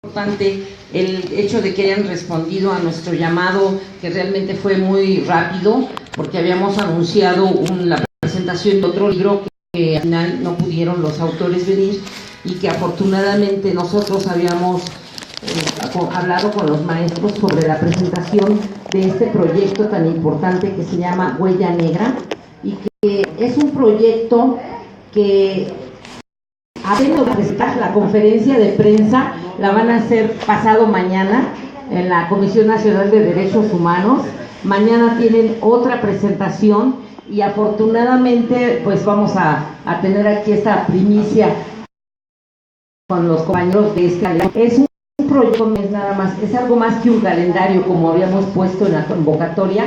Importante el hecho de que hayan respondido a nuestro llamado, que realmente fue muy rápido, porque habíamos anunciado la presentación de otro libro que al final no pudieron los autores venir y que afortunadamente nosotros habíamos hablado con los maestros sobre la presentación de este proyecto tan importante que se llama Huella Negra, y que es un proyecto que la conferencia de prensa la van a hacer pasado mañana en la Comisión Nacional de Derechos Humanos. Mañana tienen otra presentación y afortunadamente pues vamos a tener aquí esta primicia con los compañeros de este. Es un proyecto, no es nada más, es algo más que un calendario como habíamos puesto en la convocatoria.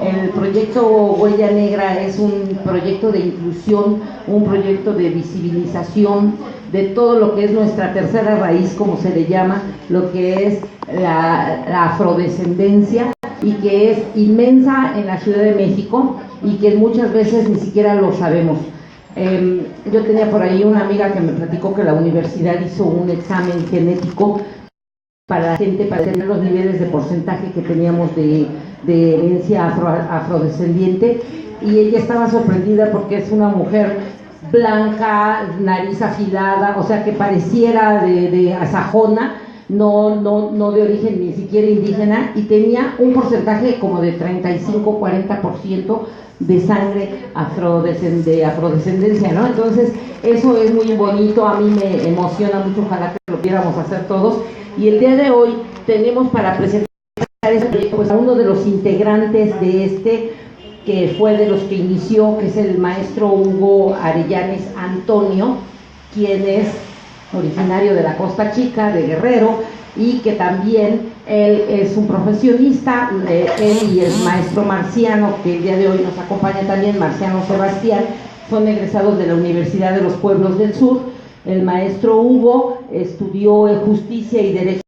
El proyecto Huella Negra es un proyecto de inclusión, un proyecto de visibilización de todo lo que es nuestra tercera raíz, como se le llama, lo que es la afrodescendencia, y que es inmensa en la Ciudad de México y que muchas veces ni siquiera lo sabemos. Yo tenía por ahí una amiga que me platicó que la universidad hizo un examen genético para la gente, para tener los niveles de porcentaje que teníamos de herencia afrodescendiente, y ella estaba sorprendida porque es una mujer blanca, nariz afilada, o sea que pareciera de sajona, no de origen ni siquiera indígena, y tenía un porcentaje como de 35-40% de sangre de afrodescendencia, ¿no? Entonces eso es muy bonito, a mí me emociona mucho, ojalá que lo pudiéramos hacer todos. Y el día de hoy tenemos para presentar este proyecto pues, a uno de los integrantes de este, que fue de los que inició, que es el maestro Hugo Arellanes Antonio, quien es originario de la Costa Chica, de Guerrero, y que también él es un profesionista, él y el maestro Marciano, que el día de hoy nos acompaña también, Marciano Sebastián, son egresados de la Universidad de los Pueblos del Sur. El maestro Hugo estudió Justicia y Derechos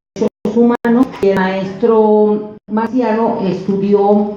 Humanos, y el maestro Marciano estudió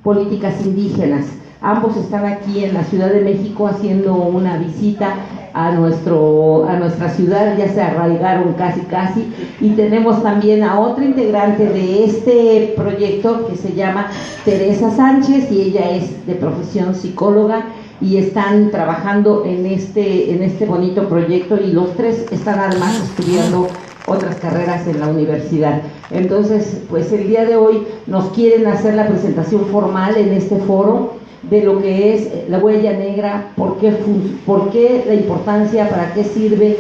Políticas Indígenas. Ambos están aquí en la Ciudad de México haciendo una visita a nuestra ciudad, ya se arraigaron casi, y tenemos también a otra integrante de este proyecto que se llama Teresa Sánchez, y ella es de profesión psicóloga, y están trabajando en este bonito proyecto, y los tres están además estudiando otras carreras en la universidad. Entonces, pues el día de hoy nos quieren hacer la presentación formal en este foro de lo que es la huella negra, por qué la importancia, para qué sirve,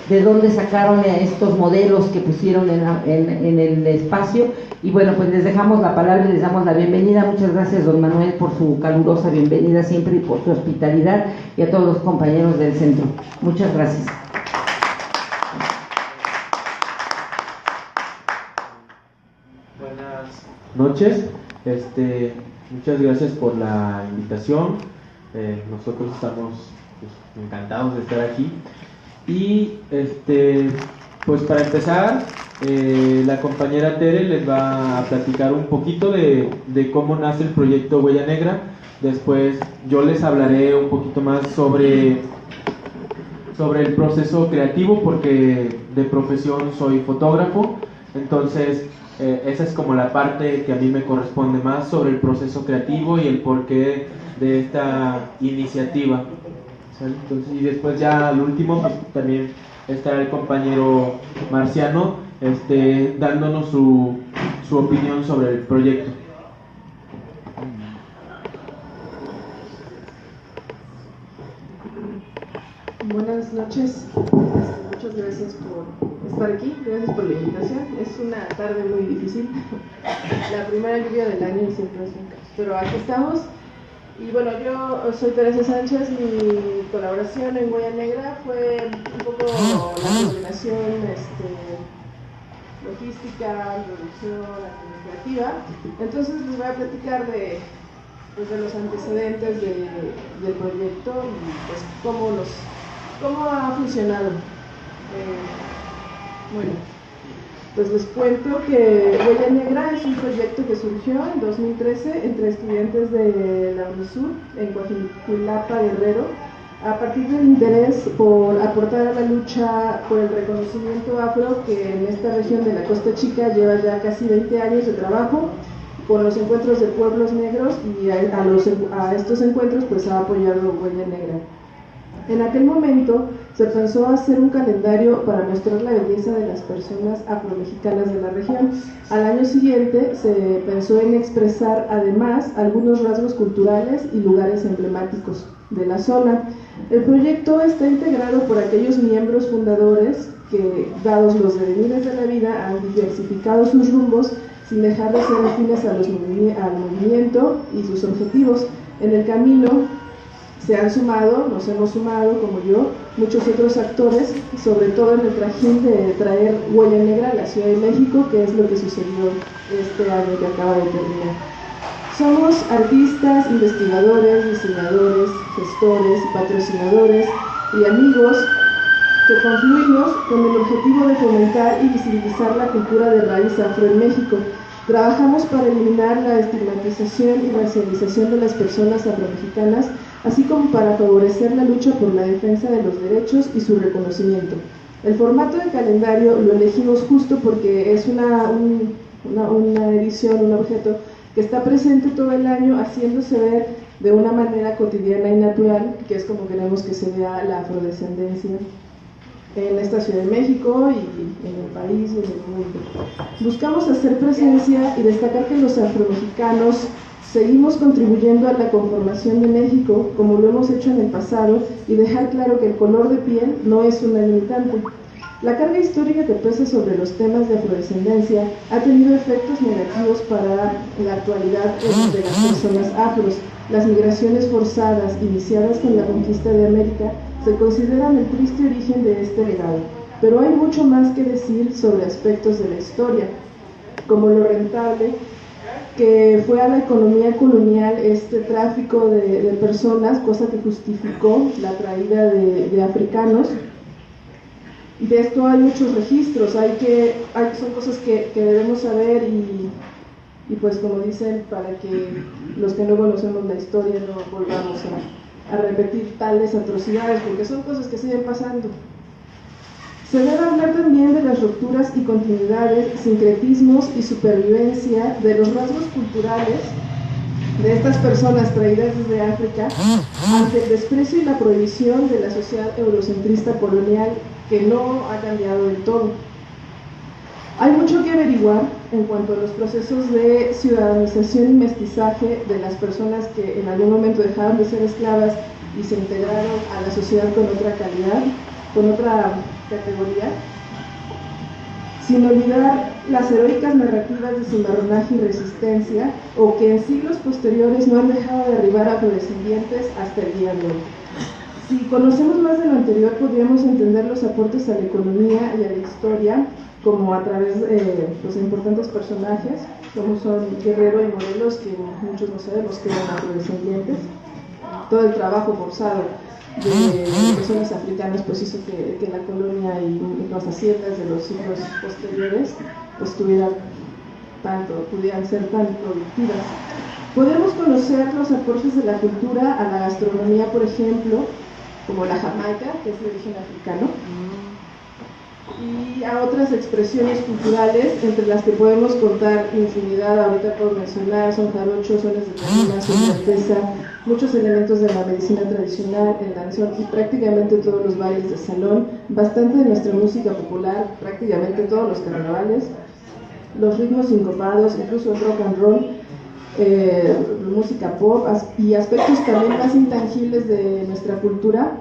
de dónde sacaron estos modelos que pusieron en el espacio. Y bueno, pues les dejamos la palabra y les damos la bienvenida. Muchas gracias, don Manuel, por su calurosa bienvenida siempre y por su hospitalidad, y a todos los compañeros del centro. Muchas gracias. Buenas noches, muchas gracias por la invitación. Nosotros estamos pues, encantados de estar aquí. Y pues para empezar, la compañera Tere les va a platicar un poquito de cómo nace el proyecto Huella Negra. Después yo les hablaré un poquito más sobre el proceso creativo, porque de profesión soy fotógrafo. Entonces esa es como la parte que a mí me corresponde más, sobre el proceso creativo y el porqué de esta iniciativa. Entonces, y después ya al último pues, también estará el compañero Marciano dándonos su opinión sobre el proyecto. Buenas noches, muchas gracias por estar aquí, gracias por la invitación. Es una tarde muy difícil, la primera lluvia del año y siempre es un caos, pero aquí estamos. Y bueno, yo soy Teresa Sánchez, mi colaboración en Huella Negra fue un poco la coordinación logística, producción, administrativa. Entonces les voy a platicar de los antecedentes del proyecto y pues cómo ha funcionado. Bueno, pues les cuento que Huella Negra es un proyecto que surgió en 2013 entre estudiantes de la UNISUR en Coajimalpa, Guerrero, a partir del interés por aportar a la lucha por el reconocimiento afro, que en esta región de la Costa Chica lleva ya casi 20 años de trabajo con los encuentros de pueblos negros, y a estos encuentros pues ha apoyado Huella Negra. En aquel momento se pensó hacer un calendario para mostrar la belleza de las personas afromexicanas de la región. Al año siguiente se pensó en expresar además algunos rasgos culturales y lugares emblemáticos de la zona. El proyecto está integrado por aquellos miembros fundadores que, dados los devenires de la vida, han diversificado sus rumbos sin dejar de ser afines al movimiento y sus objetivos. En el camino nos hemos sumado, como yo, muchos otros actores, sobre todo en el trajín de traer Huella Negra a la Ciudad de México, que es lo que sucedió este año que acaba de terminar. Somos artistas, investigadores, diseñadores, gestores, patrocinadores y amigos que confluimos con el objetivo de fomentar y visibilizar la cultura de raíz afro en México. Trabajamos para eliminar la estigmatización y racialización de las personas afromexicanas, así como para favorecer la lucha por la defensa de los derechos y su reconocimiento. El formato de calendario lo elegimos justo porque es una edición, un objeto que está presente todo el año, haciéndose ver de una manera cotidiana y natural, que es como queremos que se vea la afrodescendencia en esta Ciudad de México y en el país y en el mundo. Buscamos hacer presencia y destacar que los afromexicanos seguimos contribuyendo a la conformación de México, como lo hemos hecho en el pasado, y dejar claro que el color de piel no es una limitante. La carga histórica que pesa sobre los temas de afrodescendencia ha tenido efectos negativos para la actualidad de las personas afros. Las migraciones forzadas iniciadas con la conquista de América se consideran el triste origen de este legado, pero hay mucho más que decir sobre aspectos de la historia, como lo rentable que fue a la economía colonial este tráfico de personas, cosa que justificó la traída de africanos. Y de esto hay muchos registros, son cosas que debemos saber y pues como dicen, para que los que no conocemos la historia no volvamos a repetir tales atrocidades, porque son cosas que siguen pasando. Se debe hablar también de las rupturas y continuidades, sincretismos y supervivencia de los rasgos culturales de estas personas traídas desde África ante el desprecio y la prohibición de la sociedad eurocentrista colonial, que no ha cambiado del todo. Hay mucho que averiguar en cuanto a los procesos de ciudadanización y mestizaje de las personas que en algún momento dejaron de ser esclavas y se integraron a la sociedad con otra calidad, con otra categoría, sin olvidar las heroicas narrativas de cimarronaje y resistencia, o que en siglos posteriores no han dejado de arribar a afrodescendientes hasta el día de hoy. Si conocemos más de lo anterior, podríamos entender los aportes a la economía y a la historia, como a través de importantes personajes, como son Guerrero y Morelos, que muchos no sabemos que eran afrodescendientes. Todo el trabajo forzado de personas africanas pues hizo que la colonia y las haciendas de los siglos posteriores pues pudieran ser tan productivas. Podemos conocer los aportes de la cultura a la gastronomía, por ejemplo, como la jamaica, que es de origen africano, y a otras expresiones culturales, entre las que podemos contar infinidad. Ahorita puedo mencionar son jarochos, sones de tarima, son de artesa, muchos elementos de la medicina tradicional, el danzón y prácticamente todos los bailes de salón, bastante de nuestra música popular, prácticamente todos los carnavales, los ritmos sincopados, incluso el rock and roll, música pop y aspectos también más intangibles de nuestra cultura,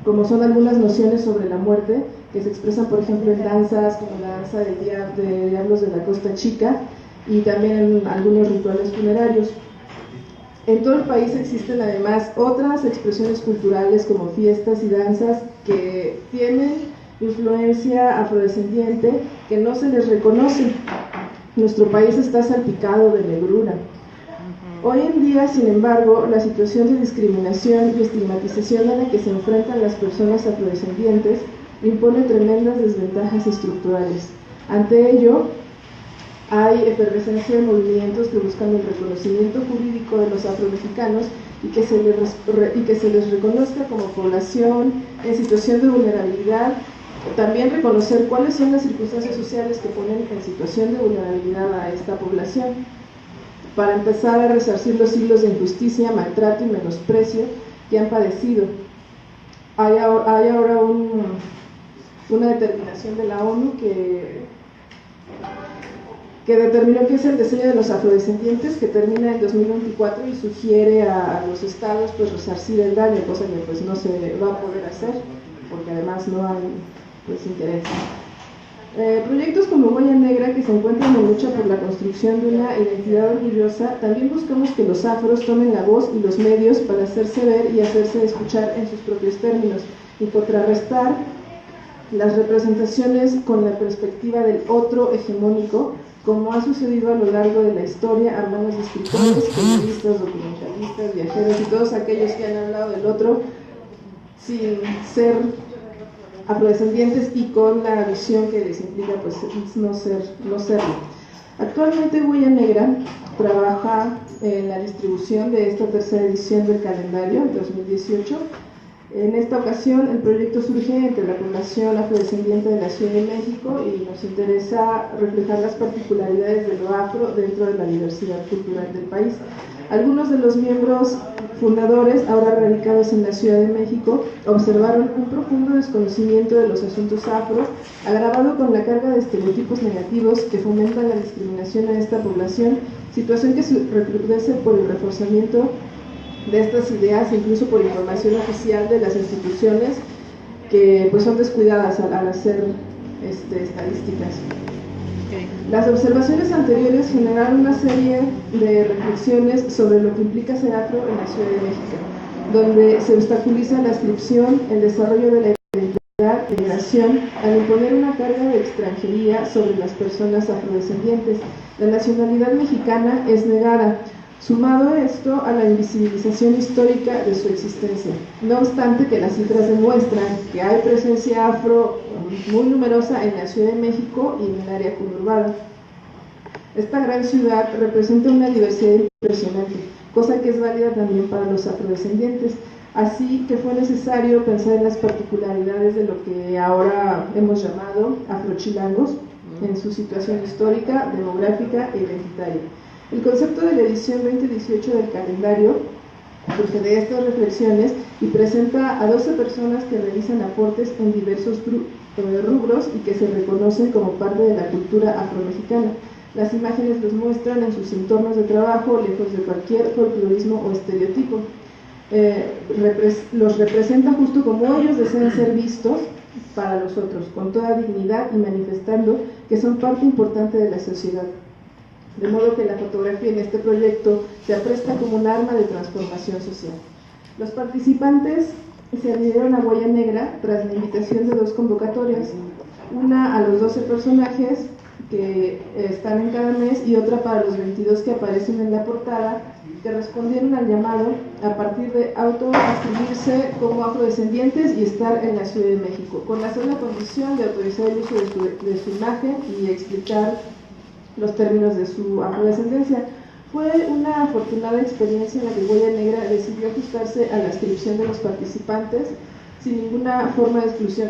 como son algunas nociones sobre la muerte, que se expresan por ejemplo en danzas como la danza de diablos de la Costa Chica y también en algunos rituales funerarios. En todo el país existen además otras expresiones culturales como fiestas y danzas que tienen influencia afrodescendiente que no se les reconoce. Nuestro país está salpicado de negrura. Hoy en día, sin embargo, la situación de discriminación y estigmatización a la que se enfrentan las personas afrodescendientes impone tremendas desventajas estructurales. Ante ello, hay efervescencia de movimientos que buscan el reconocimiento jurídico de los afromexicanos y que se les reconozca como población en situación de vulnerabilidad. También reconocer cuáles son las circunstancias sociales que ponen en situación de vulnerabilidad a esta población, para empezar a resarcir los siglos de injusticia, maltrato y menosprecio que han padecido. Hay ahora una determinación de la ONU que determinó que es el diseño de los afrodescendientes, que termina en 2024 y sugiere a los estados pues resarcir el daño, cosa que pues no se va a poder hacer porque además no hay pues interés. Proyectos como Huella Negra, que se encuentran en lucha por la construcción de una identidad orgullosa, también buscamos que los afros tomen la voz y los medios para hacerse ver y hacerse escuchar en sus propios términos y contrarrestar las representaciones con la perspectiva del otro hegemónico, como ha sucedido a lo largo de la historia a manos de escritores, periodistas, documentalistas, viajeros y todos aquellos que han hablado del otro sin ser afrodescendientes y con la visión que les implica pues no serlo. Actualmente Huella Negra trabaja en la distribución de esta tercera edición del calendario 2018. En esta ocasión el proyecto surge entre la población afrodescendiente de la Ciudad de México y nos interesa reflejar las particularidades de lo afro dentro de la diversidad cultural del país. Algunos de los miembros fundadores, ahora radicados en la Ciudad de México, observaron un profundo desconocimiento de los asuntos afro, agravado con la carga de estereotipos negativos que fomentan la discriminación a esta población, situación que se recrudece por el reforzamiento de estas ideas, incluso por información oficial de las instituciones que pues son descuidadas al hacer estadísticas. Las observaciones anteriores generaron una serie de reflexiones sobre lo que implica ser afro en la Ciudad de México, donde se obstaculiza la inscripción, el desarrollo de la identidad y migración al imponer una carga de extranjería sobre las personas afrodescendientes. La nacionalidad mexicana es negada, sumado esto a la invisibilización histórica de su existencia. No obstante que las cifras demuestran que hay presencia afro muy numerosa en la Ciudad de México y en el área conurbada. Esta gran ciudad representa una diversidad impresionante, cosa que es válida también para los afrodescendientes. Así que fue necesario pensar en las particularidades de lo que ahora hemos llamado afrochilangos, en su situación histórica, demográfica e identitaria. El concepto de la edición 2018 del calendario surge de estas reflexiones y presenta a 12 personas que realizan aportes en diversos rubros y que se reconocen como parte de la cultura afromexicana. Las imágenes los muestran en sus entornos de trabajo, lejos de cualquier folclorismo o estereotipo. Los representa justo como ellos desean ser vistos para los otros, con toda dignidad y manifestando que son parte importante de la sociedad. De modo que la fotografía en este proyecto se apresta como un arma de transformación social. Los participantes se adhirieron a Huella Negra tras la invitación de 2 convocatorias, una a los 12 personajes que están en cada mes y otra para los 22 que aparecen en la portada, que respondieron al llamado a partir de autoascribirse como afrodescendientes y estar en la Ciudad de México, con la sola condición de autorizar el uso de su imagen y explicar los términos de su afrodescendencia. Fue una afortunada experiencia en la que Huella Negra decidió ajustarse a la inscripción de los participantes sin ninguna forma de exclusión.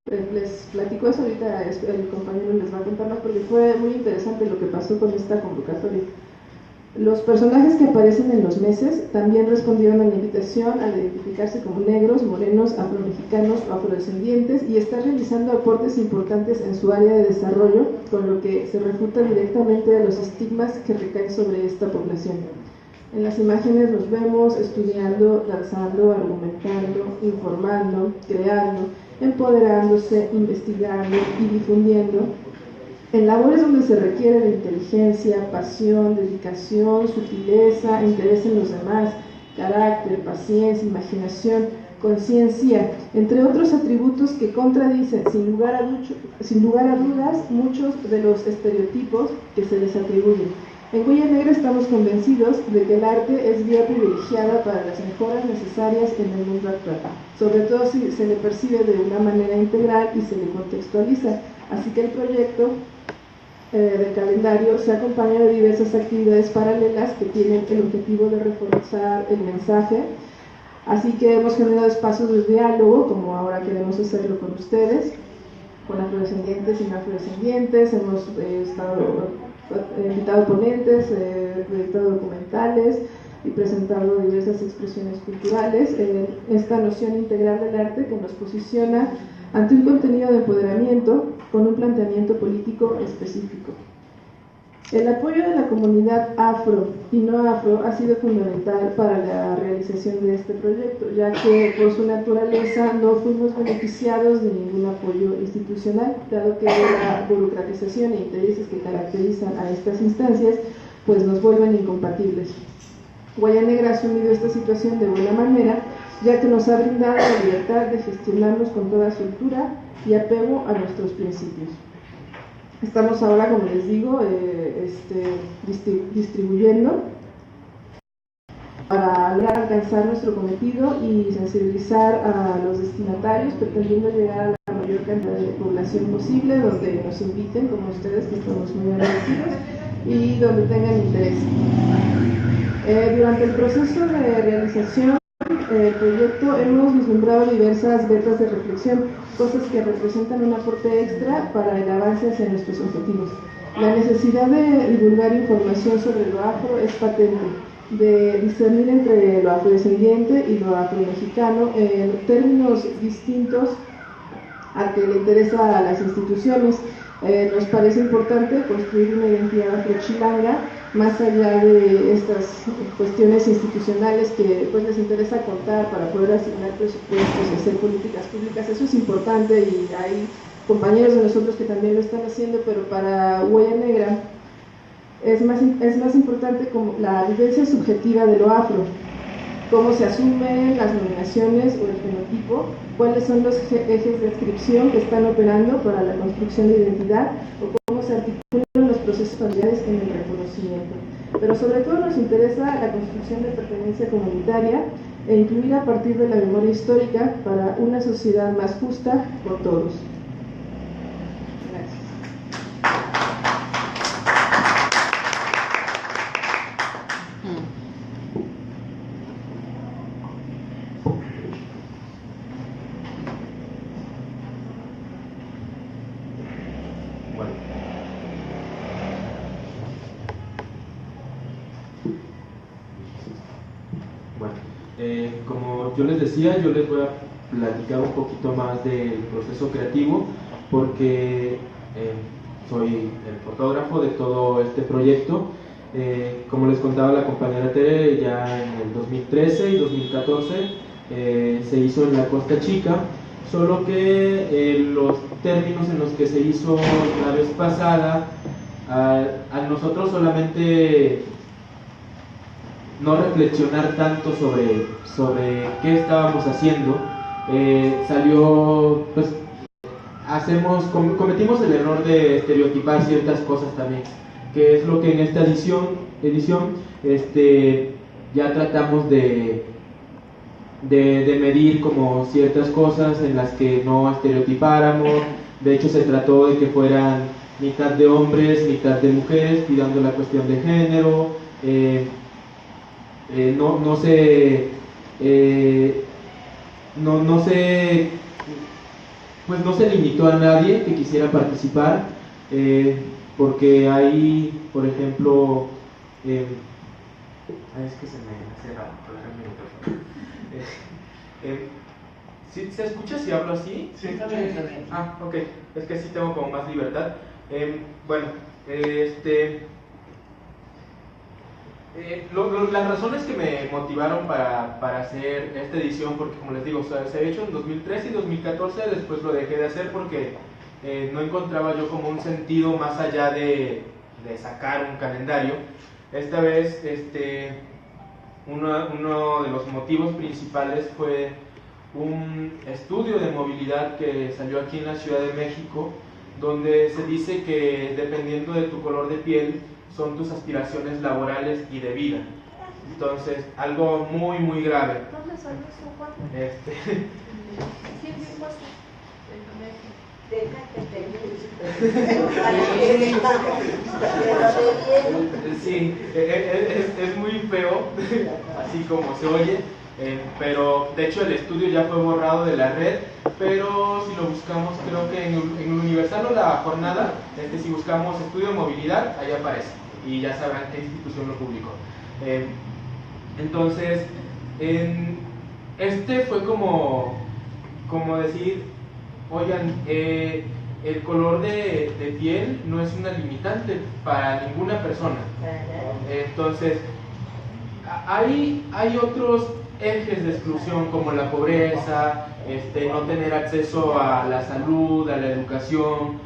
Les platico eso ahorita, el compañero les va a contar más porque fue muy interesante lo que pasó con esta convocatoria. Los personajes que aparecen en los meses también respondieron a la invitación al identificarse como negros, morenos, afromexicanos o afrodescendientes y están realizando aportes importantes en su área de desarrollo, con lo que se refuta directamente a los estigmas que recaen sobre esta población. En las imágenes los vemos estudiando, danzando, argumentando, informando, creando, empoderándose, investigando y difundiendo en labores donde se requiere de inteligencia, pasión, dedicación, sutileza, interés en los demás, carácter, paciencia, imaginación, conciencia, entre otros atributos que contradicen sin lugar a dudas muchos de los estereotipos que se les atribuyen. En Huella Negra estamos convencidos de que el arte es vía privilegiada para las mejoras necesarias en el mundo actual, sobre todo si se le percibe de una manera integral y se le contextualiza. Así que el proyecto del calendario se acompaña de diversas actividades paralelas que tienen el objetivo de reforzar el mensaje. Así que hemos generado espacios de diálogo, como ahora queremos hacerlo con ustedes, con afrodescendientes y no afrodescendientes. Hemos invitado ponentes, proyectado documentales y presentado diversas expresiones culturales. Esta noción integral del arte que nos posiciona ante un contenido de empoderamiento con un planteamiento político específico. El apoyo de la comunidad afro y no afro ha sido fundamental para la realización de este proyecto, ya que por su naturaleza no fuimos beneficiados de ningún apoyo institucional, dado que la burocratización e intereses que caracterizan a estas instancias pues nos vuelven incompatibles. Guaya Negra ha asumido esta situación de buena manera, ya que nos ha brindado la libertad de gestionarnos con toda soltura y apego a nuestros principios. Estamos ahora, como les digo, distribuyendo para lograr alcanzar nuestro cometido y sensibilizar a los destinatarios, pretendiendo llegar a la mayor cantidad de población posible, donde nos inviten, como ustedes, que estamos muy agradecidos, y donde tengan interés. Durante el proceso de realización del proyecto hemos vislumbrado diversas vetas de reflexión, cosas que representan un aporte extra para el avance hacia nuestros objetivos. La necesidad de divulgar información sobre lo afro es patente, de discernir entre lo afrodescendiente y lo afromexicano en términos distintos a que le interesa a las instituciones. Nos parece importante construir una identidad afrochilanga más allá de estas cuestiones institucionales que pues les interesa contar para poder asignar presupuestos y hacer políticas públicas. Eso es importante y hay compañeros de nosotros que también lo están haciendo, pero para Guaya Negra es más importante como la vivencia subjetiva de lo afro, cómo se asumen las nominaciones o el fenotipo, cuáles son los ejes de inscripción que están operando para la construcción de identidad o cómo se articulan los procesos familiares en el reconocimiento. Pero sobre todo nos interesa la construcción de pertenencia comunitaria e incluir a partir de la memoria histórica para una sociedad más justa por todos. Gracias. Como yo les decía, yo les voy a platicar un poquito más del proceso creativo porque soy el fotógrafo de todo este proyecto. Como les contaba la compañera Tere, ya en el 2013 y 2014 se hizo en la Costa Chica, solo que los términos en los que se hizo la vez pasada, a nosotros solamente no reflexionar tanto sobre qué estábamos haciendo, salió, pues, cometimos el error de estereotipar ciertas cosas también, que es lo que en esta edición ya tratamos de medir como ciertas cosas en las que no estereotipáramos. De hecho se trató de que fueran mitad de hombres, mitad de mujeres, cuidando la cuestión de género. No se limitó a nadie que quisiera participar, porque hay, por ejemplo, es que se me hace raro, ¿sí se escucha si hablo así? Sí, está bien. Ah, ok, es que sí tengo como más libertad. Bueno, las razones que me motivaron para hacer esta edición, porque como les digo, se ha hecho en 2013 y 2014, después lo dejé de hacer porque no encontraba yo como un sentido más allá de sacar un calendario. Esta vez uno de los motivos principales fue un estudio de movilidad que salió aquí en la Ciudad de México, donde se dice que dependiendo de tu color de piel son tus aspiraciones laborales y de vida. Entonces, algo muy, muy grave. ¿Dónde son los Sí, es muy feo, así como se oye, pero de hecho el estudio ya fue borrado de la red, pero si lo buscamos, creo que en Universal o La Jornada, si buscamos estudio de movilidad, ahí aparece, y ya sabrán qué institución lo publicó. Entonces, fue como decir, oigan, el color de piel no es una limitante para ninguna persona. Entonces, hay otros ejes de exclusión como la pobreza, no tener acceso a la salud, a la educación.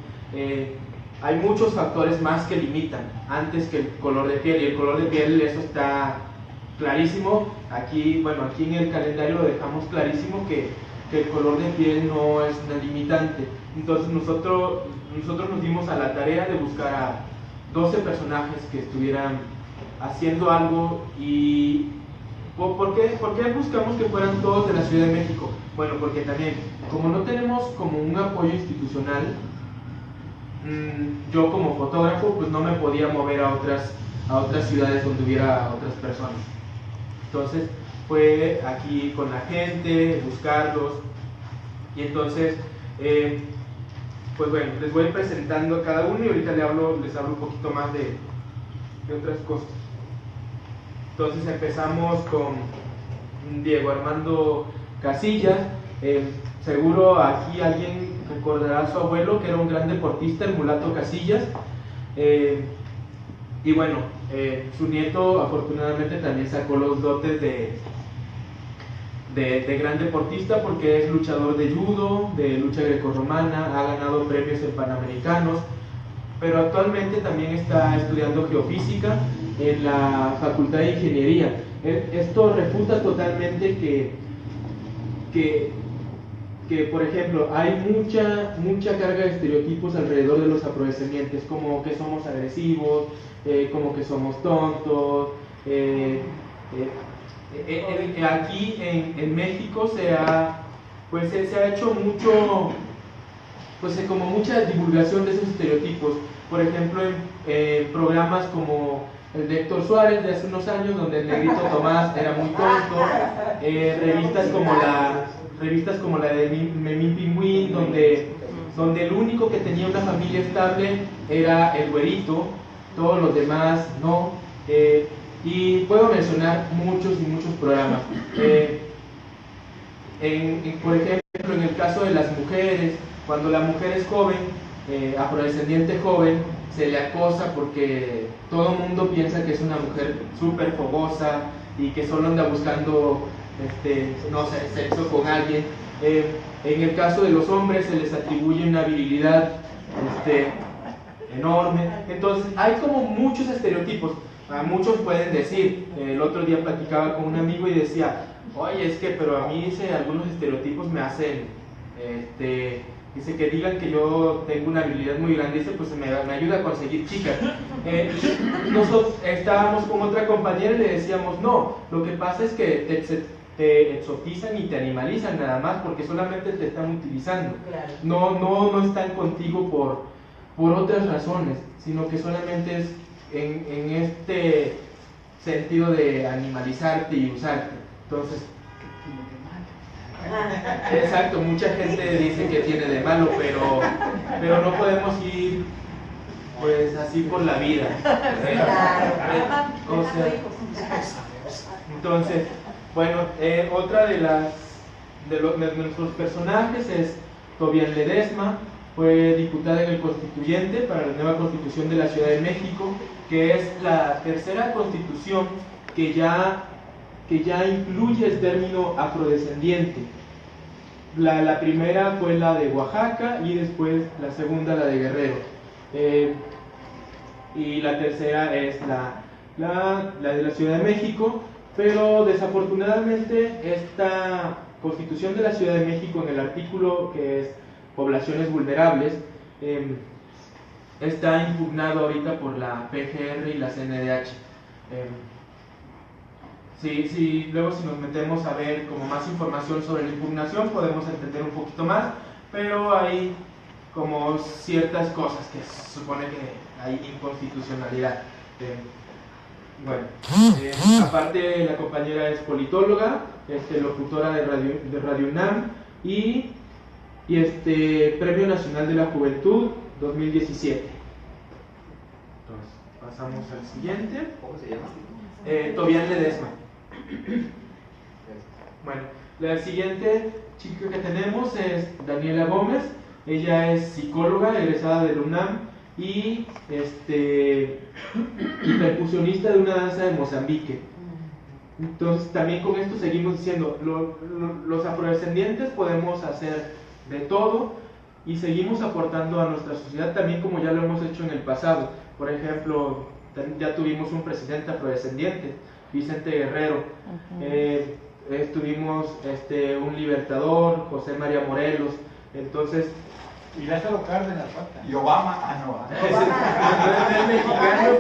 Hay muchos factores más que limitan antes que el color de piel, y el color de piel, eso está clarísimo. Aquí en el calendario lo dejamos clarísimo que el color de piel no es una limitante. Entonces nosotros nos dimos a la tarea de buscar a 12 personajes que estuvieran haciendo algo. ¿Y por qué buscamos que fueran todos de la Ciudad de México? Bueno, porque también, como no tenemos como un apoyo institucional, yo como fotógrafo pues no me podía mover a otras ciudades donde hubiera otras personas. Entonces fue aquí con la gente, buscarlos, y entonces pues bueno, les voy presentando a cada uno y ahorita les hablo un poquito más de otras cosas. Entonces empezamos con Diego Armando Casillas. Seguro aquí alguien recordará a su abuelo, que era un gran deportista, el mulato Casillas. Y bueno, su nieto afortunadamente también sacó los dotes de gran deportista, porque es luchador de judo, de lucha grecorromana, ha ganado premios en panamericanos, pero actualmente también está estudiando geofísica en la Facultad de Ingeniería. Esto refuta totalmente que por ejemplo, hay mucha carga de estereotipos alrededor de los afrodescendientes, como que somos agresivos, como que somos tontos. Aquí en México se ha hecho mucho, como mucha divulgación de esos estereotipos. Por ejemplo, en programas como el de Héctor Suárez de hace unos años, donde el negrito Tomás era muy tonto, revistas como la de Memín Pingüín, donde el único que tenía una familia estable era el güerito, todos los demás no. Y puedo mencionar muchos y muchos programas. Por ejemplo, en el caso de las mujeres, cuando la mujer es joven, afrodescendiente joven, se le acosa porque todo el mundo piensa que es una mujer súper fogosa y que solo anda buscando no sé, sexo con alguien. En el caso de los hombres se les atribuye una virilidad enorme. Entonces hay como muchos estereotipos. Muchos pueden decir, el otro día platicaba con un amigo y decía, oye, es que pero a mí algunos estereotipos me hacen, dice que digan que yo tengo una habilidad muy grande, dice, pues me ayuda a conseguir chicas. Nosotros estábamos con otra compañera y le decíamos, no, lo que pasa es que te exotizan y te animalizan nada más, porque solamente te están utilizando. Claro. No están contigo por otras razones, sino que solamente es en este sentido de animalizarte y usarte. Entonces, exacto, mucha gente dice que tiene de malo, pero no podemos ir pues así por la vida. Entonces, bueno, otra de nuestros personajes es Tobian Ledesma. Fue diputada en el Constituyente para la nueva Constitución de la Ciudad de México, que es la tercera constitución que ya incluye el término afrodescendiente. La primera fue la de Oaxaca y después la segunda la de Guerrero. Y la tercera es la de la Ciudad de México, pero desafortunadamente esta Constitución de la Ciudad de México, en el artículo que es poblaciones vulnerables, está impugnado ahorita por la PGR y la CNDH. Luego si nos metemos a ver como más información sobre la impugnación podemos entender un poquito más, pero hay como ciertas cosas que se supone que hay inconstitucionalidad. Bueno, aparte la compañera es politóloga, locutora de Radio UNAM y Premio Nacional de la Juventud 2017. Entonces, pasamos al siguiente. ¿Cómo se llama? Tobián Ledesma. Bueno, la siguiente chica que tenemos es Daniela Gómez. Ella es psicóloga, egresada de la UNAM y percusionista de una danza de Mozambique. Entonces, también con esto seguimos diciendo, los afrodescendientes podemos hacer de todo y seguimos aportando a nuestra sociedad también como ya lo hemos hecho en el pasado. Por ejemplo, ya tuvimos un presidente afrodescendiente, Vicente Guerrero. Tuvimos un libertador, José María Morelos. Entonces, Y Lázaro Cárdenas falta. Y Obama, no. es mexicano.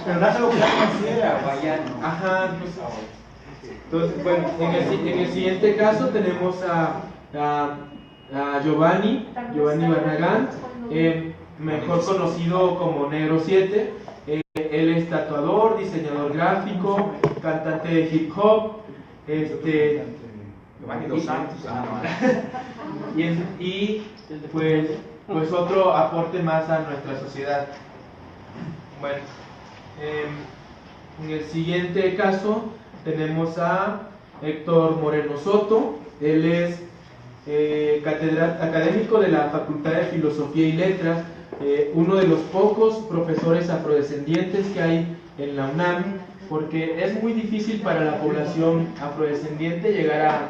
Pero Lázaro Cárdenas sí era guayano. Ajá, pues, entonces, bueno, en el siguiente caso tenemos a Giovanni Barragán, mejor conocido como Negro 7. Él es tatuador, diseñador gráfico, cantante de hip hop, Giovanni Dos Santos. y pues otro aporte más a nuestra sociedad. Bueno, en el siguiente caso tenemos a Héctor Moreno Soto. Él es académico de la Facultad de Filosofía y Letras, uno de los pocos profesores afrodescendientes que hay en la UNAM, porque es muy difícil para la población afrodescendiente llegar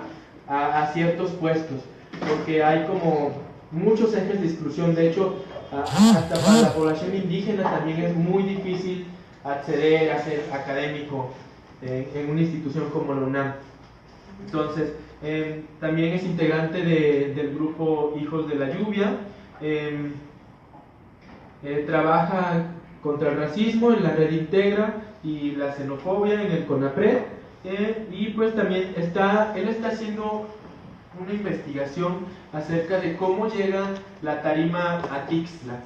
a ciertos puestos, porque hay como muchos ejes de exclusión. De hecho, hasta para la población indígena también es muy difícil acceder a ser académico en una institución como la UNAM. Entonces, también es integrante del grupo Hijos de la Lluvia. Trabaja contra el racismo en la Red Integra y la xenofobia en el CONAPRED. Y pues también él está haciendo una investigación acerca de cómo llega la tarima a Tixla.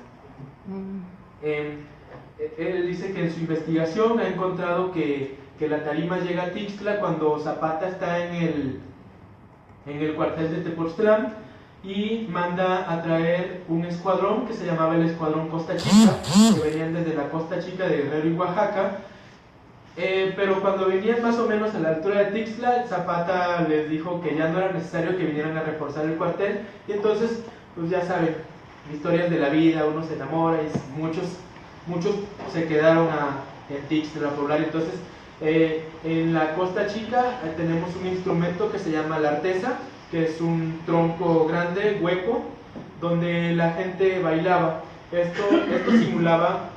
Él dice que en su investigación ha encontrado que la tarima llega a Tixla cuando Zapata está en el cuartel de Tepoztlán y manda a traer un escuadrón que se llamaba el Escuadrón Costa Chica, que venían desde la Costa Chica de Guerrero y Oaxaca. Pero cuando venían más o menos a la altura de Tixla, Zapata les dijo que ya no era necesario que vinieran a reforzar el cuartel, y entonces, pues ya saben, historias de la vida, uno se enamora y muchos se quedaron en Tixla a poblar. Entonces, en la Costa Chica tenemos un instrumento que se llama la artesa, que es un tronco grande, hueco, donde la gente bailaba. Esto simulaba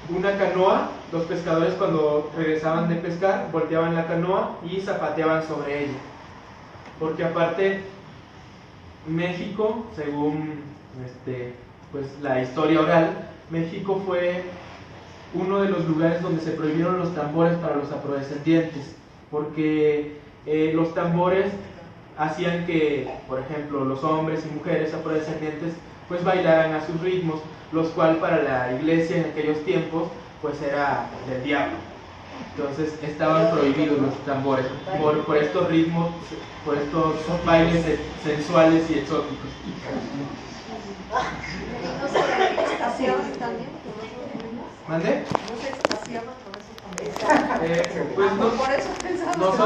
una canoa. Los pescadores, cuando regresaban de pescar, volteaban la canoa y zapateaban sobre ella, porque aparte México, según pues la historia oral, México fue uno de los lugares donde se prohibieron los tambores para los afrodescendientes, porque los tambores hacían que, por ejemplo, los hombres y mujeres afrodescendientes pues bailaran a sus ritmos, los cuales para la iglesia en aquellos tiempos pues era del diablo. Entonces estaban prohibidos los tambores por estos ritmos, por estos bailes sensuales y exóticos. ¿No se extasiaban también? ¿Mande? ¿No se extasiaban con eso también? Pues no, Por eso pensamos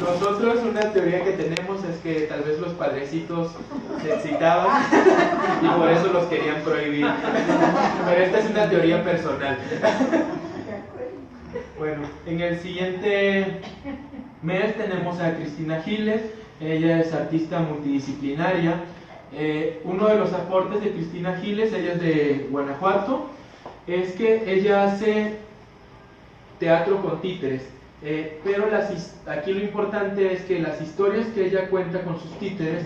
nosotros una teoría que tenemos es que tal vez los padrecitos se excitaban y por eso los querían prohibir. Pero esta es una teoría personal. Bueno, en el siguiente mes tenemos a Cristina Giles. Ella es artista multidisciplinaria. Uno de los aportes de Cristina Giles, ella es de Guanajuato, es que ella hace teatro con títeres. Pero aquí lo importante es que las historias que ella cuenta con sus títeres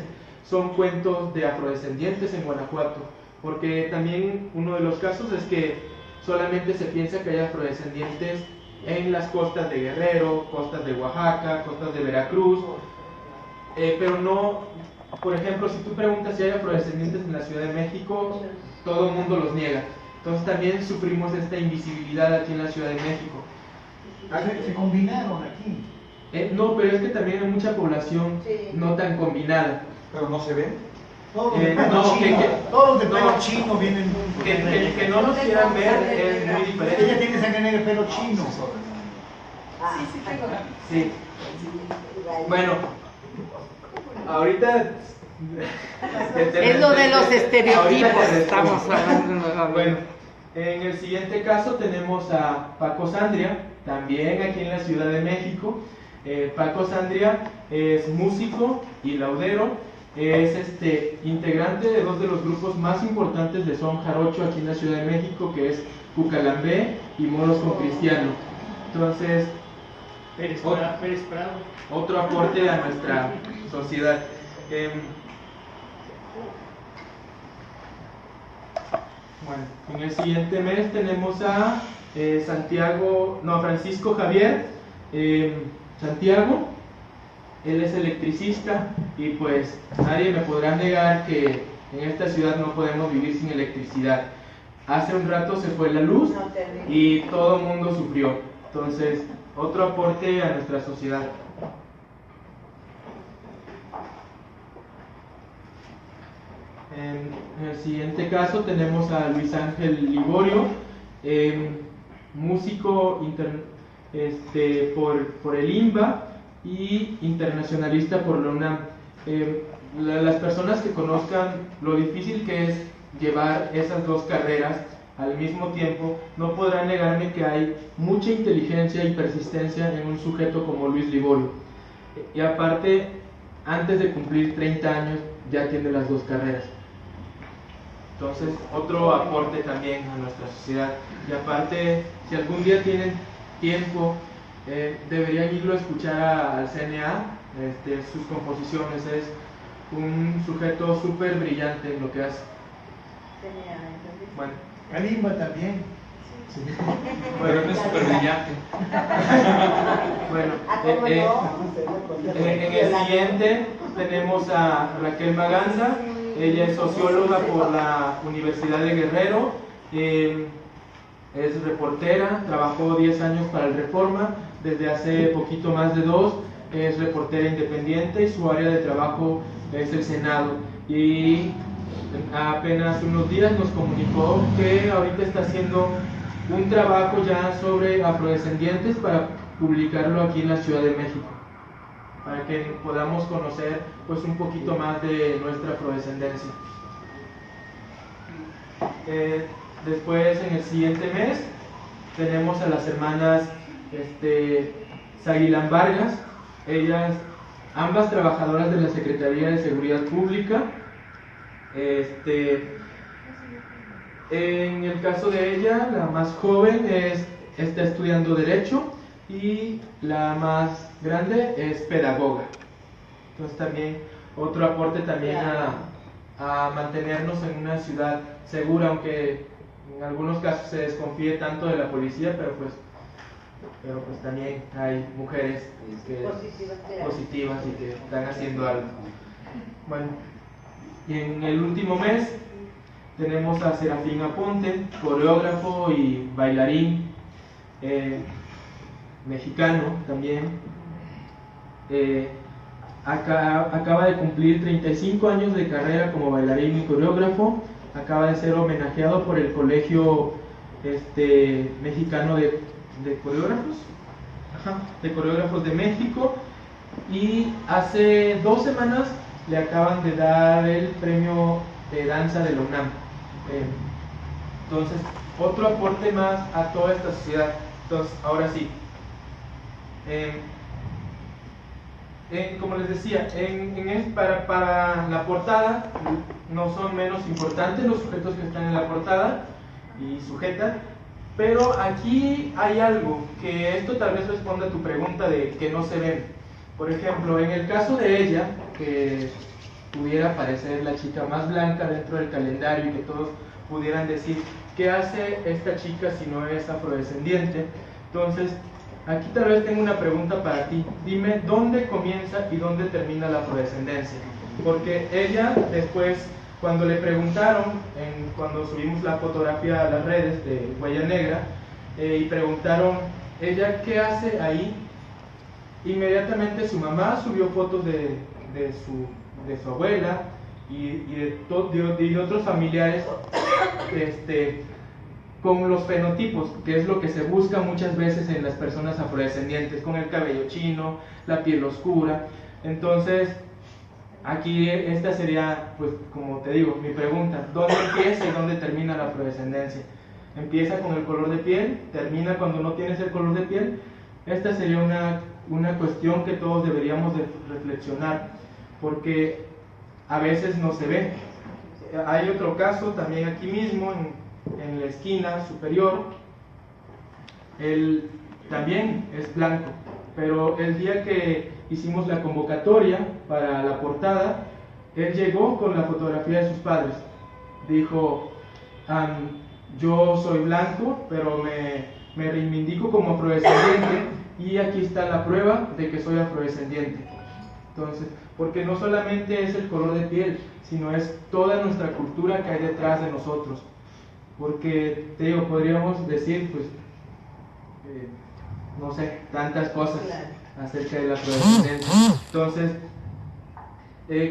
son cuentos de afrodescendientes en Guanajuato, porque también uno de los casos es que solamente se piensa que hay afrodescendientes en las costas de Guerrero, costas de Oaxaca, costas de Veracruz, pero no, por ejemplo, si tú preguntas si hay afrodescendientes en la Ciudad de México, todo el mundo los niega. Entonces también sufrimos esta invisibilidad aquí en la Ciudad de México. Se combinaron aquí. No, pero es que también hay mucha población no tan combinada. Pero no se ven. Todos Todos de pelo chino vienen. Que no nos quieran ver es muy diferente. Ella tiene sangre negra y pelo chino. Sí, tengo. Sí. Bueno, ahorita... Es lo de los estereotipos, ahorita estamos hablando. Bueno, en el siguiente caso tenemos a Paco Sandria, también aquí en la Ciudad de México. Paco Sandria es músico y laudero, es integrante de dos de los grupos más importantes de son jarocho aquí en la Ciudad de México, que es Cucalambé y Moros con Cristiano. Entonces, Pérez Prado. otro aporte a nuestra sociedad. Bueno, en el siguiente mes tenemos a Francisco Javier Santiago. Él es electricista y pues nadie me podrá negar que en esta ciudad no podemos vivir sin electricidad. Hace un rato se fue la luz y todo el mundo sufrió. Entonces, otro aporte a nuestra sociedad. En el siguiente caso tenemos a Luis Ángel Liborio, músico por el INBA y internacionalista por la UNAM. Las personas que conozcan lo difícil que es llevar esas dos carreras al mismo tiempo, no podrán negarme que hay mucha inteligencia y persistencia en un sujeto como Luis Liborio. Y aparte, antes de cumplir 30 años, ya tiene las dos carreras. Entonces, otro aporte también a nuestra sociedad. Y aparte, si algún día tienen tiempo, deberían irlo a escuchar al CNA, sus composiciones. Es un sujeto súper brillante en lo que hace. Bueno, Kalimba también. bueno, es súper brillante. Bueno, en el siguiente tenemos a Raquel Maganda. Ella es socióloga por la Universidad de Guerrero, es reportera, trabajó 10 años para el Reforma, desde hace poquito más de 2, es reportera independiente y su área de trabajo es el Senado. Y apenas unos días nos comunicó que ahorita está haciendo un trabajo ya sobre afrodescendientes para publicarlo aquí en la Ciudad de México, para que podamos conocer pues un poquito más de nuestra afrodescendencia. Después, en el siguiente mes, tenemos a las hermanas Zaguilán Vargas, ellas, ambas trabajadoras de la Secretaría de Seguridad Pública. En el caso de ella, la más joven está estudiando Derecho y la más grande es pedagoga. Entonces también otro aporte también a mantenernos en una ciudad segura, aunque en algunos casos se desconfíe tanto de la policía, pero pues también hay mujeres positivas y que están haciendo algo. Bueno, y en el último mes tenemos a Serafín Aponte, coreógrafo y bailarín mexicano también. Acaba de cumplir 35 años de carrera como bailarín y coreógrafo. Acaba de ser homenajeado por el Colegio Mexicano de Coreógrafos, de Coreógrafos de México, y hace 2 semanas le acaban de dar el premio de danza de la UNAM. Entonces, otro aporte más a toda esta sociedad. Entonces, ahora sí, como les decía, para la portada no son menos importantes los sujetos que están en la portada y sujetan, pero aquí hay algo que esto tal vez responda a tu pregunta de que no se ven. Por ejemplo, en el caso de ella, que pudiera parecer la chica más blanca dentro del calendario y que todos pudieran decir, ¿qué hace esta chica si no es afrodescendiente? Entonces, aquí tal vez tengo una pregunta para ti. Dime, ¿dónde comienza y dónde termina la afrodescendencia? Porque ella después, cuando le preguntaron, cuando subimos la fotografía a las redes de Huella Negra, y preguntaron, ¿ella qué hace ahí? Inmediatamente su mamá subió fotos de su abuela y de otros familiares con los fenotipos, que es lo que se busca muchas veces en las personas afrodescendientes, con el cabello chino, la piel oscura. Entonces, aquí esta sería, pues como te digo, mi pregunta: ¿dónde empieza y dónde termina la afrodescendencia? ¿Empieza con el color de piel? ¿Termina cuando no tienes el color de piel? Esta sería una cuestión que todos deberíamos de reflexionar, porque a veces no se ve. Hay otro caso también aquí mismo, en la esquina superior. Él también es blanco, pero el día que hicimos la convocatoria para la portada, él llegó con la fotografía de sus padres. Dijo, yo soy blanco, pero me reivindico como afrodescendiente, y aquí está la prueba de que soy afrodescendiente. Entonces, porque no solamente es el color de piel, sino es toda nuestra cultura que hay detrás de nosotros. Porque, te digo, podríamos decir, pues, no sé, tantas cosas acerca de la afrodescendencia. Entonces,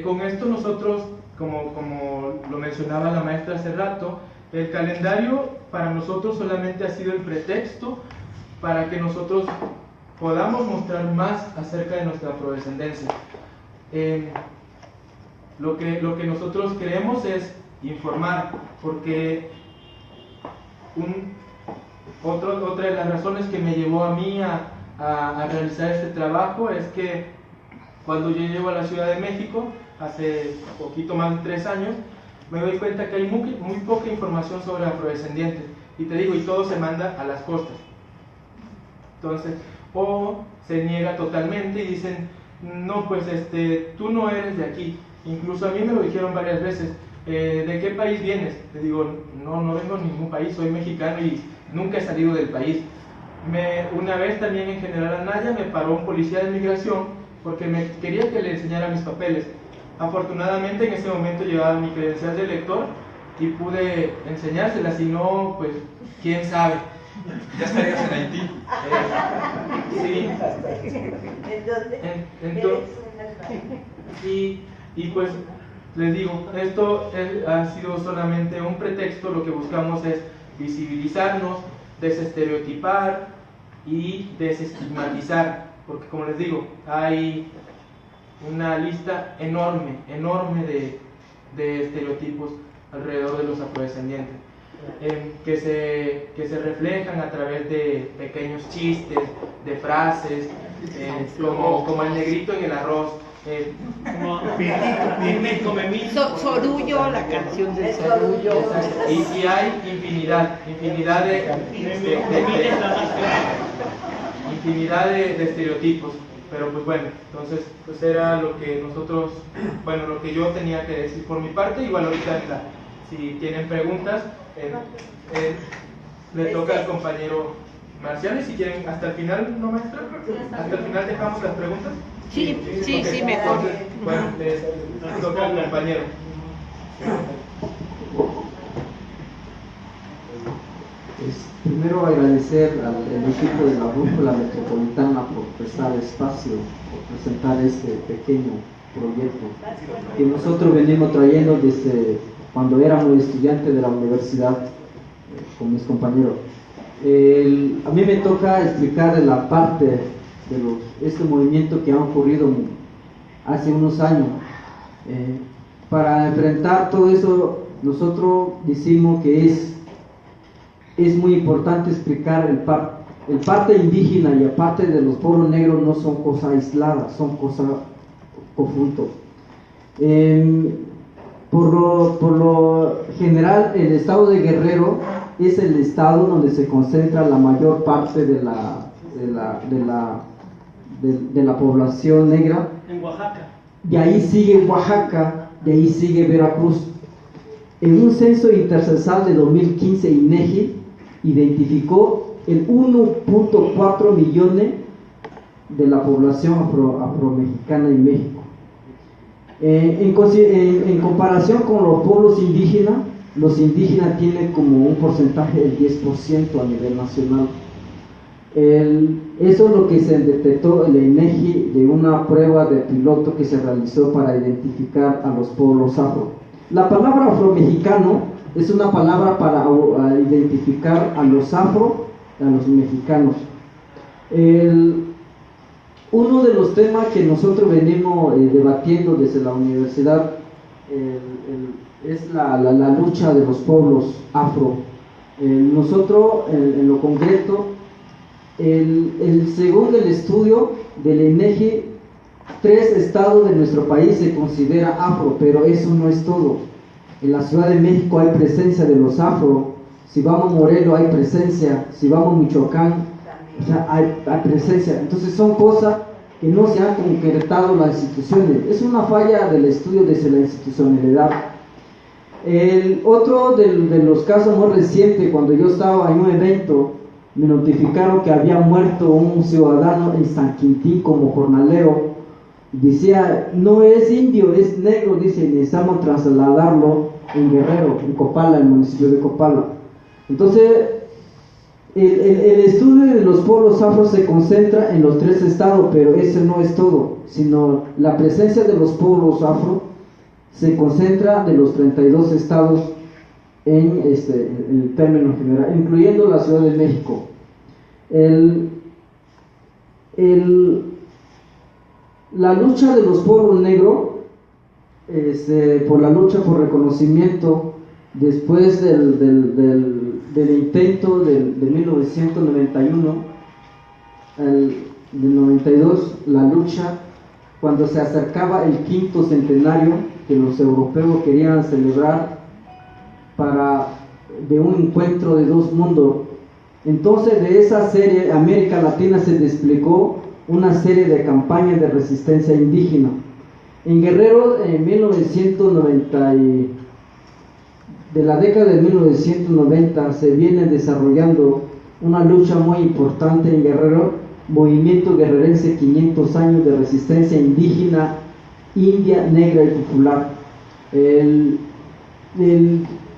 con esto nosotros, como lo mencionaba la maestra hace rato, el calendario para nosotros solamente ha sido el pretexto para que nosotros podamos mostrar más acerca de nuestra afrodescendencia. Lo que nosotros queremos es informar, porque otra de las razones que me llevó a mí a realizar este trabajo es que cuando yo llego a la Ciudad de México, hace poquito más de 3 años, me doy cuenta que hay muy poca información sobre afrodescendientes, y te digo, y todo se manda a las costas. Entonces, o se niega totalmente y dicen, no, pues tú no eres de aquí. Incluso a mí me lo dijeron varias veces, ¿de qué país vienes? Te digo, no vengo de ningún país, soy mexicano y nunca he salido del país. Una vez también en General Anaya me paró un policía de migración porque me quería que le enseñara mis papeles. Afortunadamente en ese momento llevaba mi credencial de lector y pude enseñársela, si no, pues quién sabe. Ya estarías en Haití. Sí. Entonces, y pues les digo, esto ha sido solamente un pretexto. Lo que buscamos es visibilizarnos, desestereotipar y desestigmatizar, porque como les digo, hay una lista enorme de estereotipos alrededor de los afrodescendientes, que se reflejan a través de pequeños chistes, de frases, como el negrito en el arroz. Sorullo, la canción del Sorullo. Y hay infinidad de estereotipos. Pero pues bueno, entonces pues era lo que nosotros, bueno, lo que yo tenía que decir por mi parte. Igual ahorita si tienen preguntas, le toca al compañero Marcial, y si quieren hasta el final, ¿no, maestra? Hasta el final dejamos las preguntas. Sí, mejor. Entonces, bueno, les toca al compañero. Primero agradecer al equipo de la Brújula Metropolitana por prestar espacio, por presentar este pequeño proyecto que nosotros venimos trayendo desde cuando éramos estudiantes de la universidad con mis compañeros. A mí me toca explicar la parte de este movimiento que ha ocurrido hace unos años. Para enfrentar todo eso, nosotros decimos que es muy importante explicar el parte indígena y aparte de los pueblos negros no son cosas aisladas, son cosas conjuntos. Por lo general, el estado de Guerrero es el estado donde se concentra la mayor parte de la población negra. En Oaxaca. De ahí sigue Oaxaca, de ahí sigue Veracruz. En un censo intercensal de 2015, INEGI identificó el 1.4 millones de la población afromexicana en México. En comparación con los pueblos indígenas, los indígenas tienen como un porcentaje del 10% a nivel nacional. Eso es lo que se detectó el INEGI de una prueba de piloto que se realizó para identificar a los pueblos afro. La palabra afromexicano es una palabra para identificar a los afro, a los mexicanos. Uno de los temas que nosotros venimos debatiendo desde la universidad es la lucha de los pueblos afro. Nosotros, en lo concreto, según el estudio del INEGI, 3 estados de nuestro país se considera afro, pero eso no es todo. En la Ciudad de México hay presencia de los afro, si vamos a Morelos hay presencia, si vamos a Michoacán, o sea, hay presencia. Entonces son cosas que no se han concretado las instituciones. Es una falla del estudio desde la institucionalidad. Otro de los casos más recientes, cuando yo estaba en un evento, me notificaron que había muerto un ciudadano en San Quintín como jornalero. Decía, no es indio, es negro, dice, necesitamos trasladarlo en Guerrero, en Copala, el municipio de Copala. Entonces, el estudio de los pueblos afro se concentra en los 3 estados, pero eso no es todo, sino la presencia de los pueblos afro se concentra de los 32 estados en el término general, incluyendo la Ciudad de México. La lucha de los pueblos negros, por la lucha por reconocimiento, después del intento de 1991, del 92, la lucha, cuando se acercaba el 5º centenario que los europeos querían celebrar de un encuentro de 2 mundos. Entonces, de esa serie, América Latina se desplegó una serie de campañas de resistencia indígena. En Guerrero, en 1990, de la década de 1990, se viene desarrollando una lucha muy importante en Guerrero, Movimiento Guerrerense 500 años de resistencia indígena, india, negra y popular.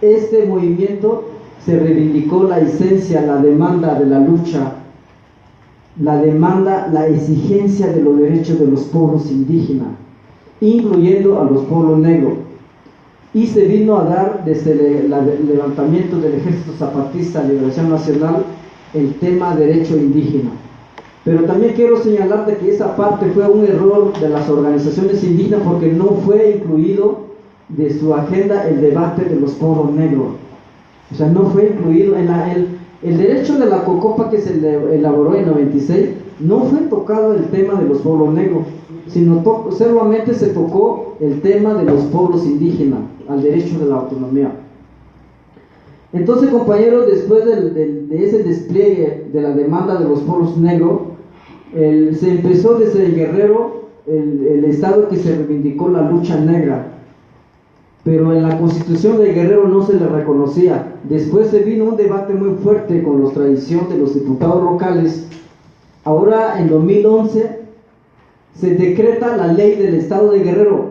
Este movimiento se reivindicó la esencia, la demanda de la lucha, la exigencia de los derechos de los pueblos indígenas, incluyendo a los pueblos negros. Y se vino a dar desde el levantamiento del Ejército Zapatista de Liberación Nacional el tema derecho indígena. Pero también quiero señalarte que esa parte fue un error de las organizaciones indígenas, porque no fue incluido de su agenda el debate de los pueblos negros. O sea, no fue incluido en el derecho de la COCOPA que se elaboró en 96, no fue tocado el tema de los pueblos negros, sino solamente se tocó el tema de los pueblos indígenas, al derecho de la autonomía. Entonces, compañeros, después de ese despliegue de la demanda de los pueblos negros, se empezó desde el Guerrero, el estado que se reivindicó la lucha negra, pero en la Constitución de Guerrero no se le reconocía. Después se vino un debate muy fuerte con la tradición de los diputados locales. Ahora, en 2011, se decreta la ley del estado de Guerrero.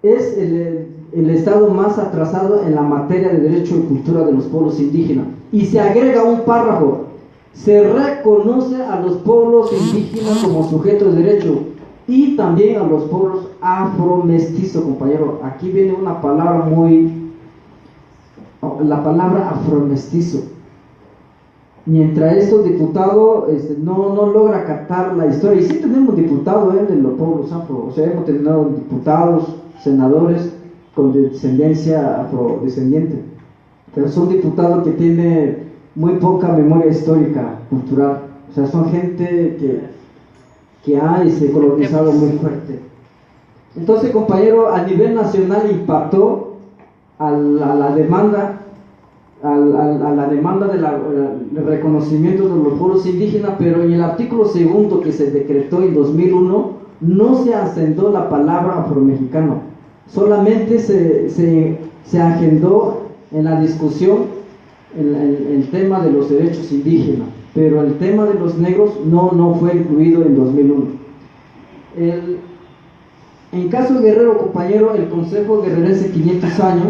Es el estado más atrasado en la materia de derecho y cultura de los pueblos indígenas. Y se agrega un párrafo: se reconoce a los pueblos indígenas como sujetos de derecho, y también a los pueblos afromestizos, compañero. Aquí viene una palabra la palabra afromestizo. Mientras estos diputados no logra captar la historia, y sí tenemos diputados de los pueblos afro, o sea, hemos tenido diputados, senadores con descendencia afrodescendiente, pero son diputados que tienen muy poca memoria histórica, cultural. O sea, son gente que ha colonizado muy fuerte. Entonces, compañero, a nivel nacional impactó a la demanda del reconocimiento de los pueblos indígenas, pero en el artículo 2 que se decretó en 2001 no se asentó la palabra afromexicano, solamente se agendó en la discusión el tema de los derechos indígenas, pero el tema de los negros no fue incluido en 2001. En caso de Guerrero, compañero, el Consejo Guerrerense 500 años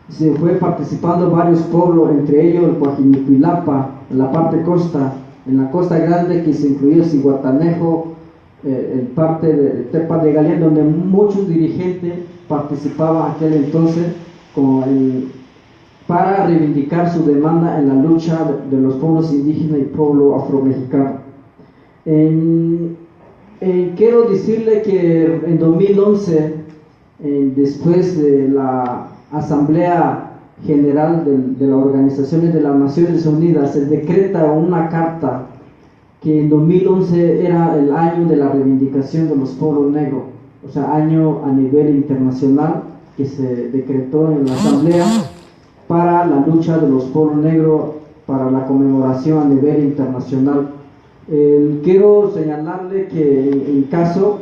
se fue participando varios pueblos, entre ellos el Coajinicuilapa, en la parte costa, en la Costa Grande, que se incluyó Zihuatanejo, en parte de Tepa de Galeán, donde muchos dirigentes participaban aquel entonces para reivindicar su demanda en la lucha de los pueblos indígenas y pueblo afromexicano. Quiero decirle que en 2011, después de la Asamblea General de las Organizaciones de las Naciones Unidas, se decreta una carta que en 2011 era el año de la reivindicación de los pueblos negros, o sea, año a nivel internacional que se decretó en la Asamblea para la lucha de los pueblos negros, para la conmemoración a nivel internacional. Quiero señalarle que en caso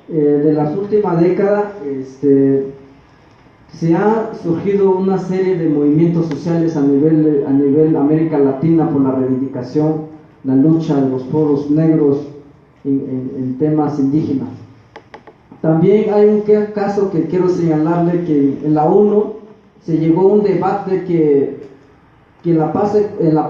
de las últimas décadas se ha surgido una serie de movimientos sociales a nivel América Latina por la reivindicación, la lucha de los pueblos negros en temas indígenas. También hay un caso que quiero señalarle, que en la ONU se llegó a un debate que en la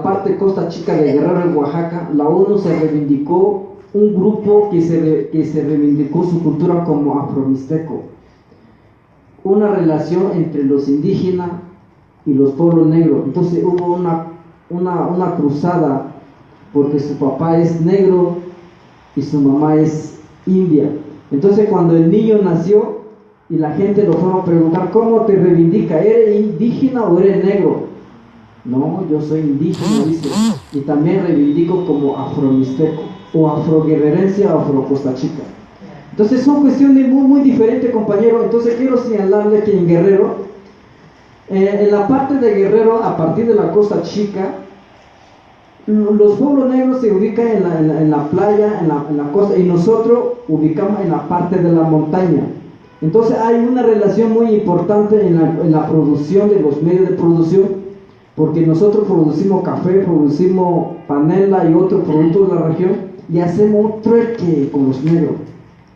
parte Costa Chica de Guerrero, en Oaxaca, la ONU se reivindicó un grupo que se reivindicó su cultura como afro-mixteco, una relación entre los indígenas y los pueblos negros. Entonces hubo una cruzada, porque su papá es negro y su mamá es india. Entonces cuando el niño nació y la gente lo fue a preguntar, ¿cómo te reivindica? ¿Eres indígena o eres negro? No, yo soy indígena, dice, y también reivindico como afro-mixteco, o afro-guerrerense, o afro-Costa Chica. Entonces son cuestiones muy, muy diferentes, compañero. Entonces quiero señalarle que en Guerrero, en la parte de Guerrero, a partir de la Costa Chica, los pueblos negros se ubican en la playa, en la costa, y nosotros ubicamos en la parte de la montaña. Entonces hay una relación muy importante en la producción de los medios de producción, porque nosotros producimos café, producimos panela y otros productos de la región, y hacemos un trueque con los negros.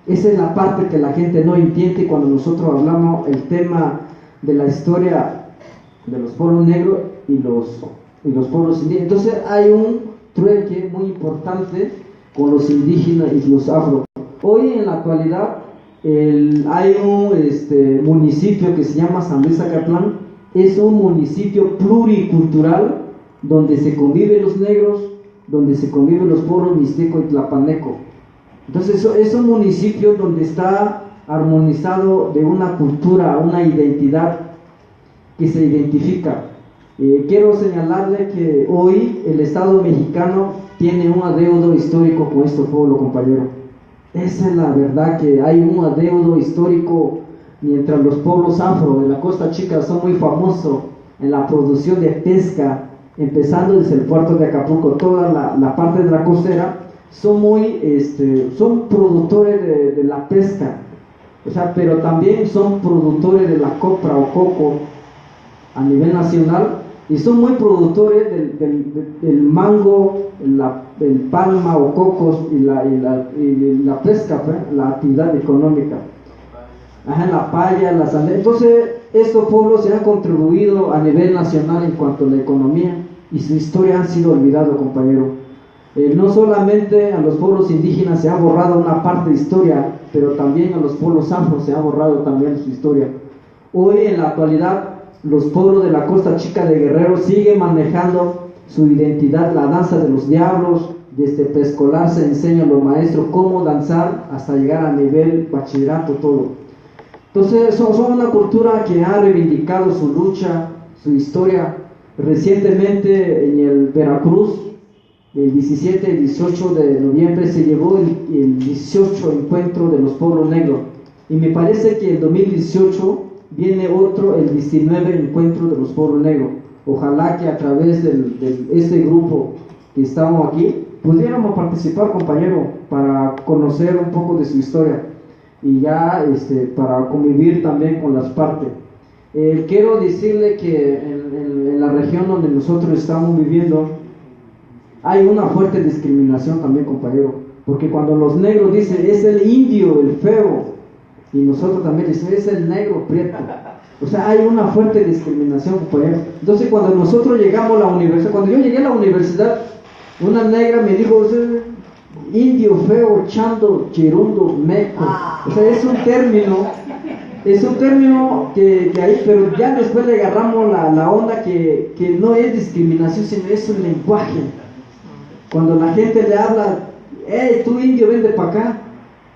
Esa es la parte que la gente no entiende cuando nosotros hablamos el tema de la historia de los pueblos negros y los pueblos indígenas. Entonces hay un trueque muy importante con los indígenas y los afro. Hoy en la actualidad hay un municipio que se llama San Luis Zacatlán. Es un municipio pluricultural donde se conviven los negros, donde se conviven los pueblos mixteco y tlapaneco. Entonces es un municipio donde está armonizado de una cultura, una identidad que se identifica. Quiero señalarle que hoy el Estado mexicano tiene un adeudo histórico con este pueblo, compañero. Esa es la verdad, que hay un adeudo histórico. Mientras los pueblos afro de la Costa Chica son muy famosos en la producción de pesca, empezando desde el puerto de Acapulco, toda la parte de la costera, son productores de la pesca, o sea, pero también son productores de la copra o coco a nivel nacional, y son muy productores del mango, el palma o cocos y la pesca, la actividad económica. La paya, la sandía. Entonces estos pueblos se han contribuido a nivel nacional en cuanto a la economía, y su historia ha sido olvidada, compañero. No solamente a los pueblos indígenas se ha borrado una parte de historia, pero también a los pueblos afro se ha borrado también su historia. Hoy en la actualidad los pueblos de la Costa Chica de Guerrero siguen manejando su identidad, la danza de los diablos. Desde preescolar se enseña a los maestros cómo danzar hasta llegar a nivel bachillerato, todo. Entonces son una cultura que ha reivindicado su lucha, su historia. Recientemente en el Veracruz, el 17 y 18 de noviembre, se llevó el 18 encuentro de los pueblos negros, y me parece que el 2018 viene otro, el 19 encuentro de los pueblos negros. Ojalá que a través de este grupo que estamos aquí pudiéramos participar, compañero, para conocer un poco de su historia y ya para convivir también con las partes. Quiero decirle que en la región donde nosotros estamos viviendo hay una fuerte discriminación también, compañero, porque cuando los negros dicen es el indio, el feo, y nosotros también decimos es el negro prieto, o sea, hay una fuerte discriminación, compañero. Entonces cuando nosotros llegamos a la universidad, cuando yo llegué a la universidad, una negra me dijo, indio, feo, chando, chirundo, meco, o sea, es un término que hay, pero ya después le agarramos la onda que no es discriminación, sino es un lenguaje. Cuando la gente le habla, hey, tú indio, vente para acá,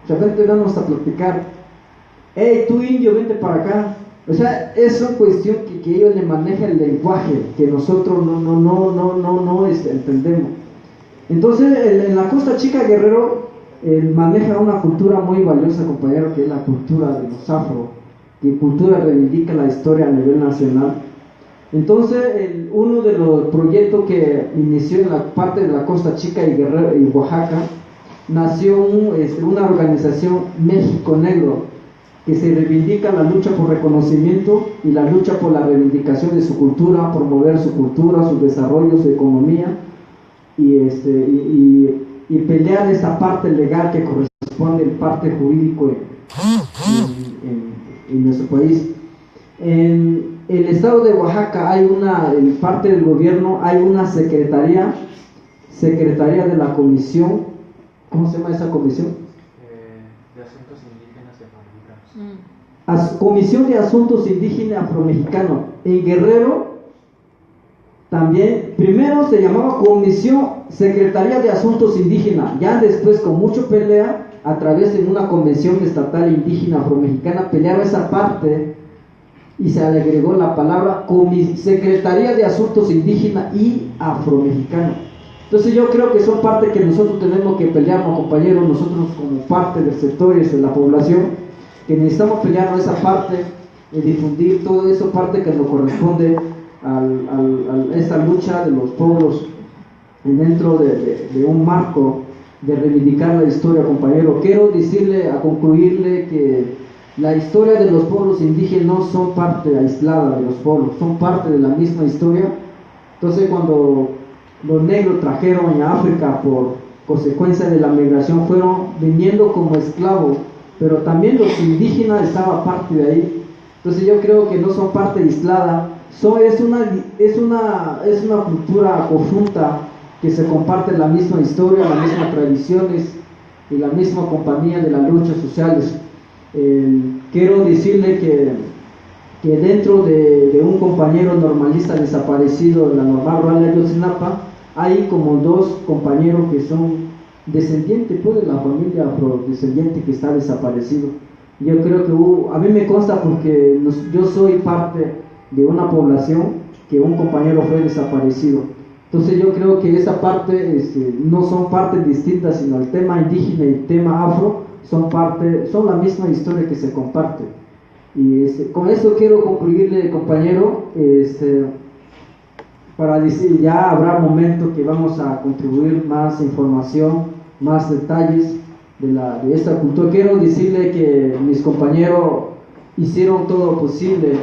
de repente vamos a platicar, hey, tú indio, vente para acá. O sea, es una cuestión que ellos le manejan el lenguaje, que nosotros no entendemos. Entonces, en la Costa Chica Guerrero, maneja una cultura muy valiosa, compañero, que es la cultura de los afro, que cultura reivindica la historia a nivel nacional. Entonces, uno de los proyectos que inició en la parte de la Costa Chica y Guerrero y Oaxaca, nació una organización México Negro, que se reivindica la lucha por reconocimiento y la lucha por la reivindicación de su cultura, promover su cultura, su desarrollo, su economía, y pelear esa parte legal que corresponde al parte jurídico en nuestro país. En el estado de Oaxaca hay en parte del gobierno hay una secretaría de la comisión, ¿cómo se llama esa comisión? De Asuntos Indígenas y Afromexicanos. Comisión de Asuntos Indígenas Afromexicanos. En Guerrero también, primero se llamaba Secretaría de Asuntos Indígenas, ya después con mucho pelea, a través de una convención estatal indígena afromexicana, peleaba esa parte y se le agregó la palabra Secretaría de Asuntos Indígenas y Afromexicanos. Entonces yo creo que son partes que nosotros tenemos que pelear, compañeros, nosotros como parte del sector y de la población, que necesitamos pelear esa parte y difundir toda esa parte que nos corresponde a esta lucha de los pueblos dentro de un marco de reivindicar la historia, compañero. Quiero decirle, a concluirle, que la historia de los pueblos indígenas no son parte aislada de los pueblos, son parte de la misma historia. Entonces cuando los negros trajeron a África por consecuencia de la migración, fueron viniendo como esclavos, pero también los indígenas estaban parte de ahí. Entonces yo creo que no son parte aislada, es una cultura conjunta que se comparte la misma historia, las mismas tradiciones y la misma compañía de las luchas sociales. Quiero decirle que dentro de un compañero normalista desaparecido en la normal rural de Ayotzinapa, hay como 2 compañeros que son descendientes de la familia afrodescendiente que está desaparecido. Yo creo que a mí me consta porque yo soy parte de una población que un compañero fue desaparecido. Entonces yo creo que esa parte no son partes distintas, sino el tema indígena y el tema afro son la misma historia que se comparte. Y con eso quiero concluirle, compañero, para decir, ya habrá momento que vamos a contribuir más información, más detalles de esta cultura. Quiero decirle que mis compañeros hicieron todo lo posible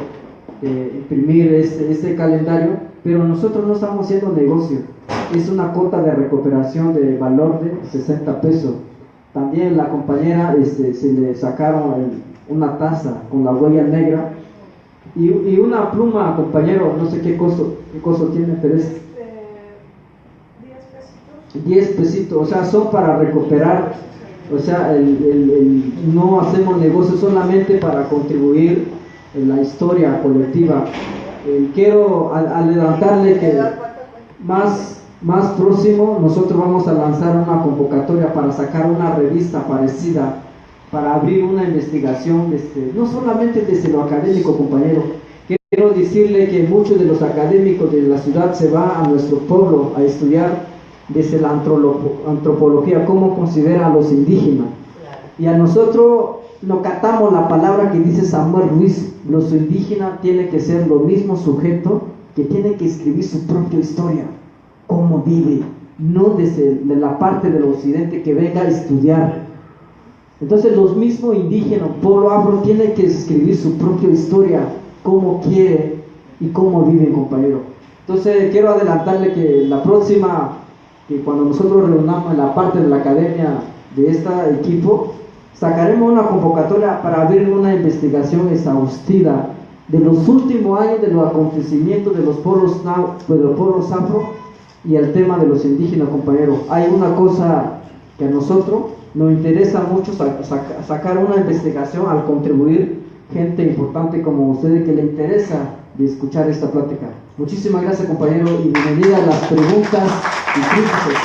imprimir este calendario, pero nosotros no estamos haciendo negocio, es una cuota de recuperación de valor de 60 pesos. También la compañera se le sacaron una taza con la huella negra y una pluma, compañero, no sé qué costo tiene, pero es 10 pesitos, o sea, son para recuperar, o sea, no hacemos negocio, solamente para contribuir en la historia colectiva. Quiero adelantarle que más próximo nosotros vamos a lanzar una convocatoria para sacar una revista parecida, para abrir una investigación, no solamente desde lo académico, compañero. Quiero decirle que muchos de los académicos de la ciudad se van a nuestro pueblo a estudiar desde la antropología, cómo considera a los indígenas. Y a nosotros nos catamos la palabra que dice Samuel Ruiz: los indígenas tienen que ser los mismos sujetos que tienen que escribir su propia historia, cómo vive, no desde la parte del occidente que venga a estudiar. Entonces los mismos indígenas, pueblo afro, tienen que escribir su propia historia, cómo quiere y cómo vive, compañero. Entonces quiero adelantarle que la próxima que cuando nosotros reunamos la parte de la academia de este equipo, sacaremos una convocatoria para abrir una investigación exhaustiva de los últimos años de los acontecimientos de los pueblos afro y el tema de los indígenas, compañeros. Hay una cosa que a nosotros nos interesa mucho, sacar una investigación al contribuir gente importante como ustedes que le interesa de escuchar esta plática. Muchísimas gracias, compañero, y bienvenida a las preguntas y críticas.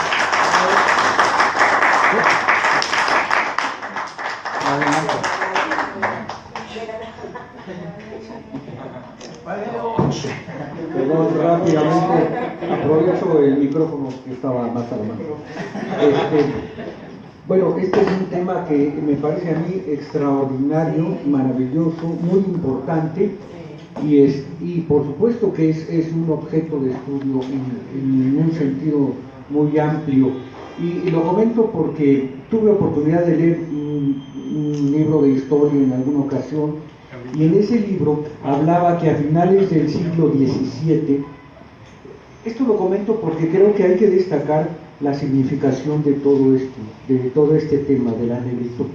Perdón, rápidamente aprovecho el micrófono que estaba más a la mano. Bueno, este es un tema que me parece a mí extraordinario, maravilloso, muy importante y por supuesto que es un objeto de estudio en un sentido muy amplio. Y lo comento porque tuve oportunidad de leer un libro de historia en alguna ocasión, y en ese libro hablaba que a finales del siglo XVII, esto lo comento porque creo que hay que destacar la significación de todo esto, de todo este tema de la negritud.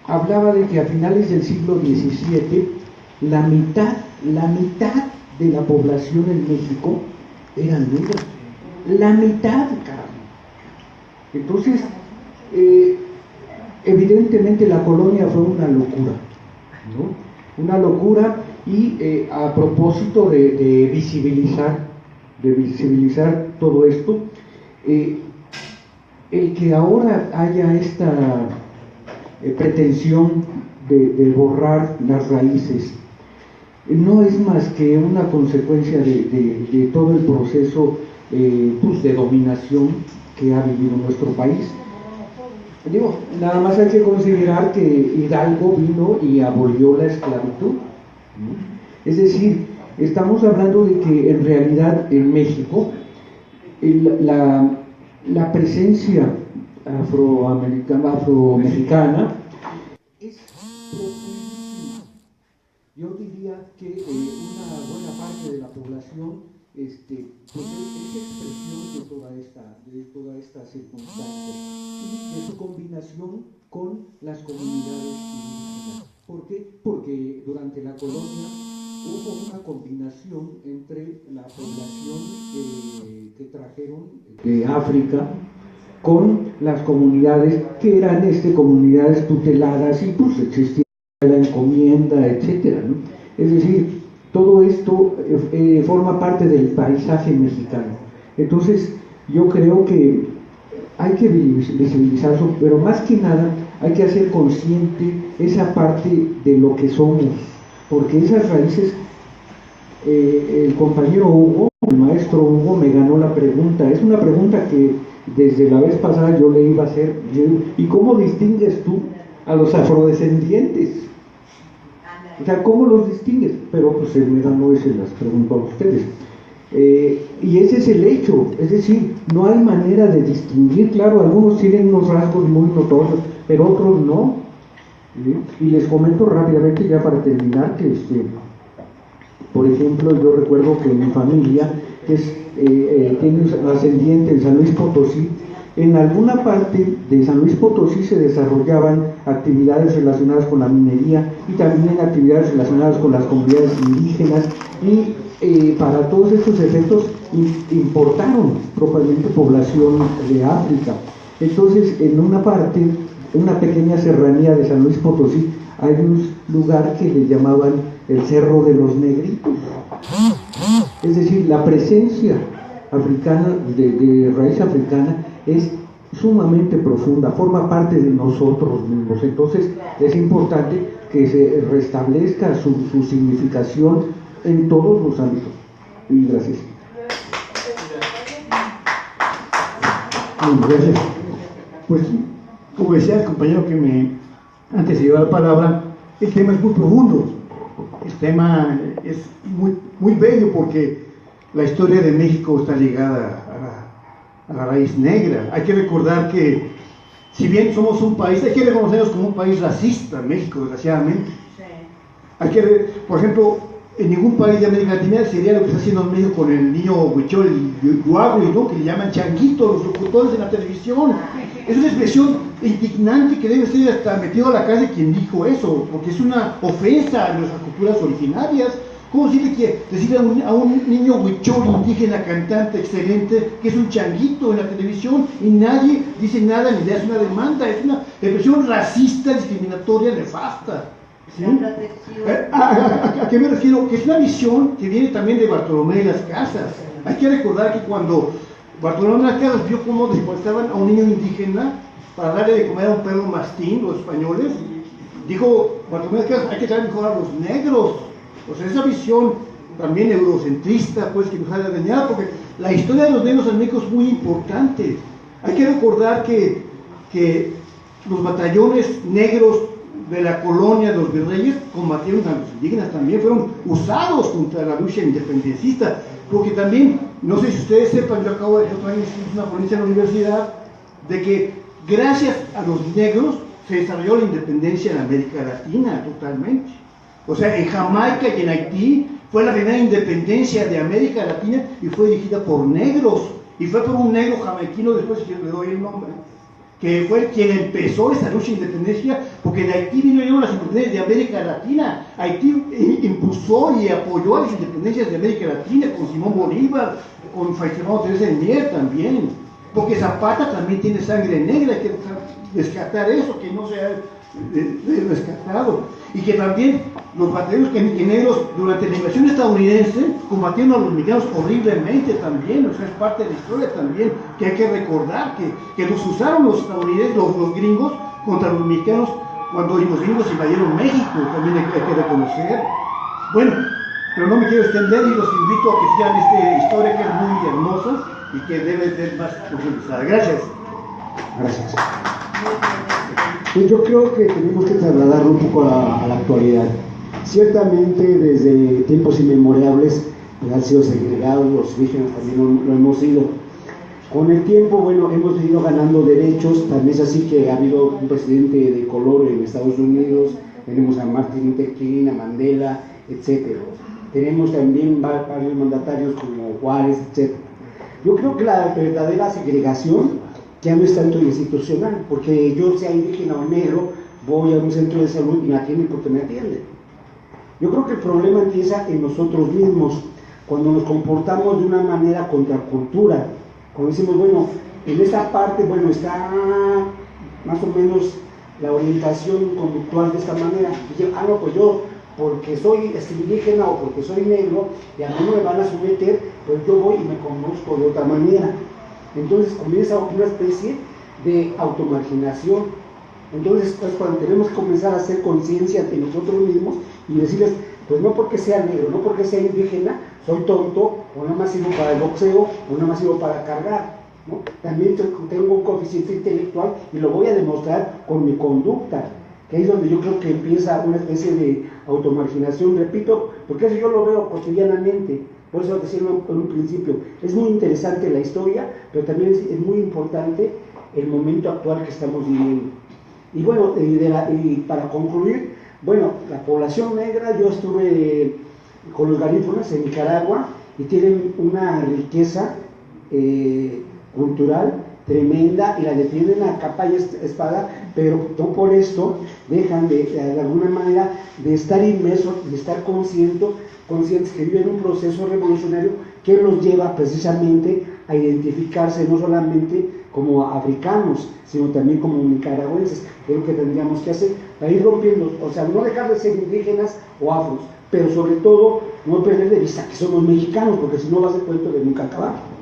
Hablaba de que a finales del siglo XVII la mitad de la población en México era negra. La mitad, caramba. Entonces, evidentemente la colonia fue una locura, ¿no? Una locura, y a propósito de visibilizar todo esto, el que ahora haya esta pretensión de borrar las raíces no es más que una consecuencia de todo el proceso pues de dominación que ha vivido nuestro país. Digo, nada más hay que considerar que Hidalgo vino y abolió la esclavitud, ¿no? Es decir, estamos hablando de que en realidad en México la presencia afromexicana es profundísima. Yo diría que una buena parte de la población pues es expresión de toda esta circunstancia y de su combinación con las comunidades indígenas. ¿Por qué? Porque durante la colonia hubo una combinación entre la población que trajeron de África con las comunidades que eran comunidades tuteladas, y pues existía la encomienda, etcétera, ¿no? Es decir, todo esto forma parte del paisaje mexicano. Entonces, yo creo que hay que visibilizarlo, pero más que nada hay que hacer consciente esa parte de lo que somos, porque esas raíces, el compañero Hugo, el maestro Hugo, me ganó la pregunta. Es una pregunta que desde la vez pasada yo le iba a hacer. ¿Y cómo distingues tú a los afrodescendientes? O sea, ¿cómo los distingues? Pero pues él me ganó y se las preguntó a ustedes. Y ese es el hecho, es decir, no hay manera de distinguir. Claro, algunos tienen unos rasgos muy notorios, pero otros no. Y les comento rápidamente, ya para terminar, que por ejemplo, yo recuerdo que mi familia tiene un ascendiente en San Luis Potosí. En alguna parte de San Luis Potosí se desarrollaban actividades relacionadas con la minería y también actividades relacionadas con las comunidades indígenas, y para todos estos efectos importaron propiamente población de África. Entonces, en una parte, una pequeña serranía de San Luis Potosí, hay un lugar que le llamaban el Cerro de los Negritos. Es decir, la presencia africana, de raíz africana, es sumamente profunda, forma parte de nosotros mismos. Entonces es importante que se restablezca su significación en todos los ámbitos. Y gracias. Bueno, gracias. Pues, como decía el compañero que antes de llevar la palabra, el tema es muy profundo. El tema es muy bello, porque la historia de México está ligada a la raíz negra. Hay que recordar que, si bien somos un país, hay que reconocernos como un país racista, México, desgraciadamente. Por ejemplo, en ningún país de América Latina sería lo que está haciendo en México con el niño huichol y guagui, ¿no? Que le llaman changuito los locutores en la televisión. Es una expresión indignante que debe ser hasta metido a la cárcel quien dijo eso, porque es una ofensa a nuestras culturas originarias. ¿Cómo decirle a un niño huichol indígena cantante excelente que es un changuito en la televisión y nadie dice nada ni le hace una demanda? Es una expresión racista, discriminatoria, nefasta. ¿Sí? ¿A qué me refiero? Que es una visión que viene también de Bartolomé de las Casas. Hay que recordar que cuando Bartolomé de las Casas vio cómo deportaban a un niño indígena para darle de comer a un perro mastín, los españoles, dijo Bartolomé de las Casas, hay que traer mejor a los negros. O sea, esa visión también eurocentrista, pues, que nos ha dañado, porque la historia de los negros en México es muy importante. Hay que recordar que los batallones negros de la colonia de los virreyes combatieron a los indígenas también, fueron usados contra la lucha independencista, porque también, no sé si ustedes sepan, yo acabo de hacer una ponencia en la universidad, de que gracias a los negros se desarrolló la independencia en América Latina totalmente. O sea, en Jamaica y en Haití fue la primera independencia de América Latina y fue dirigida por negros, y fue por un negro jamaiquino, después si le doy el nombre, que fue quien empezó esa lucha de independencia, porque de Haití vinieron las independencias de América Latina. Haití impulsó y apoyó a las independencias de América Latina, con Simón Bolívar, con Fray Servando Teresa de Mier también, porque Zapata también tiene sangre negra, hay que rescatar eso, que no se ha rescatado, y que también los batallones negros durante la invasión estadounidense combatieron a los mexicanos horriblemente también. O sea, es parte de la historia también que hay que recordar, que los usaron los estadounidenses, los gringos, contra los mexicanos cuando los gringos invadieron México, también hay que reconocer. Bueno, pero no me quiero extender y los invito a que sigan esta historia que es muy hermosa y que debe ser más profundizada. Gracias. Gracias. Pues yo creo que tenemos que trasladarlo un poco a la actualidad. Ciertamente desde tiempos inmemorables pues, han sido segregados, los indígenas también lo hemos sido. Con el tiempo, bueno, hemos ido ganando derechos, también es así que ha habido un presidente de color en Estados Unidos, tenemos a Martin Luther King, a Mandela, etc. Tenemos también varios mandatarios como Juárez, etc. Yo creo que la verdadera segregación ya no es tanto institucional, porque yo sea indígena o negro, voy a un centro de salud y me atienden porque me atienden. Yo creo que el problema empieza en nosotros mismos, cuando nos comportamos de una manera contracultura, cuando decimos, bueno, en esta parte, bueno, está más o menos la orientación conductual de esta manera, y yo, no, pues yo, porque soy indígena o porque soy negro, y a mí no me van a someter, pues yo voy y me conozco de otra manera. Entonces comienza una especie de automarginación. Entonces es cuando tenemos que comenzar a hacer conciencia ante nosotros mismos y decirles, pues no porque sea negro, no porque sea indígena, soy tonto, o nada más sirvo para el boxeo, o nada más sirvo para cargar, ¿no? También tengo un coeficiente intelectual y lo voy a demostrar con mi conducta, que es donde yo creo que empieza una especie de automarginación, repito, porque eso yo lo veo cotidianamente. Por eso decirlo en un principio, es muy interesante la historia, pero también es muy importante el momento actual que estamos viviendo. Y bueno, y para concluir, bueno, la población negra, yo estuve con los garífunas en Nicaragua y tienen una riqueza cultural tremenda y la defienden a capa y espada, pero no por esto dejan de alguna manera de estar inmersos, de estar conscientes que viven un proceso revolucionario que los lleva precisamente a identificarse no solamente como africanos, sino también como nicaragüenses, que es lo que tendríamos que hacer para ir rompiendo, o sea, no dejar de ser indígenas o afros, pero sobre todo no perder de vista que somos mexicanos, porque si no va a ser cuento de nunca acabar.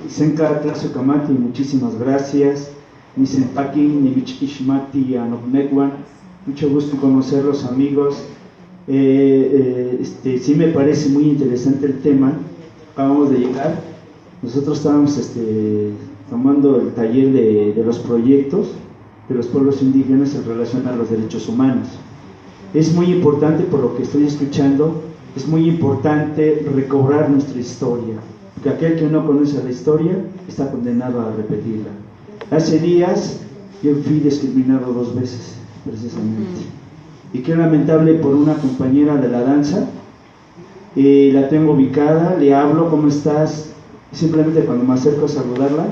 Senka Tlaxocamati, muchísimas gracias. Nisenpaki, Nivichkishmati, Anobneguan, mucho gusto en conocerlos, amigos. Sí me parece muy interesante el tema. Acabamos de llegar. Nosotros estábamos tomando el taller de los proyectos de los pueblos indígenas en relación a los derechos humanos. Es muy importante, por lo que estoy escuchando, es muy importante recobrar nuestra historia. porque aquel que no conoce la historia está condenado a repetirla. Hace días yo fui discriminado 2 veces, precisamente, y qué lamentable por una compañera de la danza. La tengo ubicada, le hablo, ¿cómo estás? Simplemente cuando me acerco a saludarla,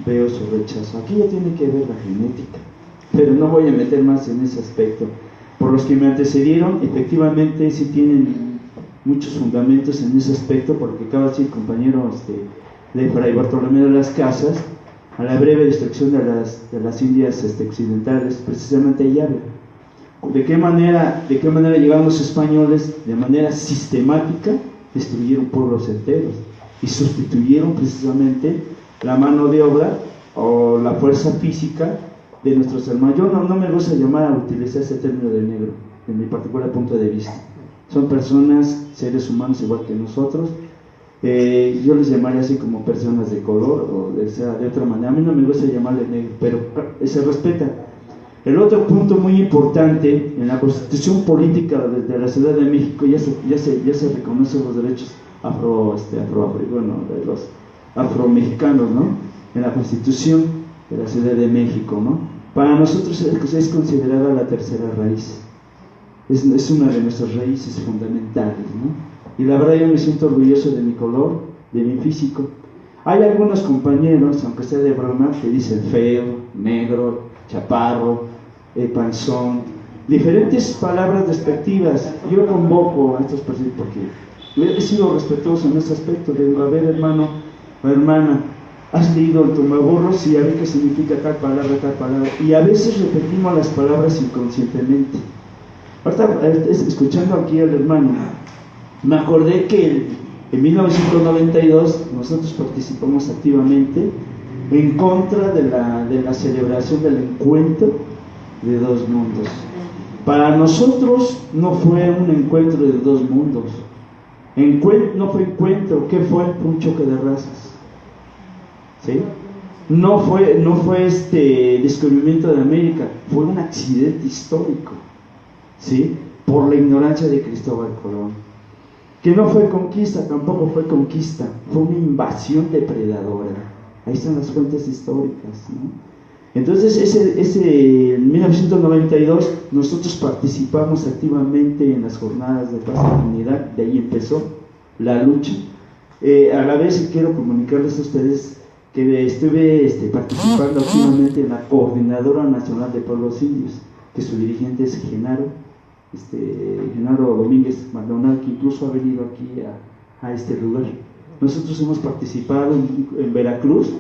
veo su rechazo. Aquí ya tiene que ver la genética, pero no voy a meter más en ese aspecto. Por los que me antecedieron, efectivamente sí tienen muchos fundamentos en ese aspecto, porque acaba de decir el compañero de Fray Bartolomé de las Casas, a la breve destrucción de las Indias occidentales, precisamente ella habla. ¿De qué manera llegaron los españoles? De manera sistemática destruyeron pueblos enteros y sustituyeron precisamente la mano de obra o la fuerza física de nuestros hermanos. Yo no me gusta utilizar ese término de negro, en mi particular punto de vista. Son personas, seres humanos igual que nosotros. Yo les llamaría así como personas de color o de otra manera. A mí no me gusta llamarle negro, pero se respeta. El otro punto muy importante, en la Constitución Política de la Ciudad de México ya se reconocen los derechos de los afromexicanos, ¿no? En la Constitución de la Ciudad de México, ¿no? Para nosotros es considerada la tercera raíz, es una de nuestras raíces fundamentales, ¿no? Y la verdad yo me siento orgulloso de mi color, de mi físico. Hay algunos compañeros, aunque sea de broma, que dicen feo, negro, chaparro, panzón, diferentes palabras despectivas. Yo convoco a estos personas porque he sido respetuoso en ese aspecto. Le digo, a ver, hermano o hermana, has leído el tomaborros y a ver qué significa tal palabra, y a veces repetimos las palabras inconscientemente. Ahorita, escuchando aquí al hermano, me acordé que en 1992 nosotros participamos activamente en contra de la celebración del encuentro de 2 mundos. Para nosotros no fue un encuentro de 2 mundos, no fue encuentro, ¿qué fue? Un choque de razas, ¿sí? No fue descubrimiento de América, fue un accidente histórico, ¿sí? Por la ignorancia de Cristóbal Colón, que no fue conquista, tampoco fue conquista, fue una invasión depredadora. Ahí están las fuentes históricas, ¿no? Entonces, en 1992 nosotros participamos activamente en las jornadas de paz y dignidad, de ahí empezó la lucha. A la vez quiero comunicarles a ustedes que estuve participando activamente en la Coordinadora Nacional de Pueblos Indios, que su dirigente es Genaro Domínguez Maldonado, que incluso ha venido aquí a este lugar. Nosotros hemos participado en Veracruz.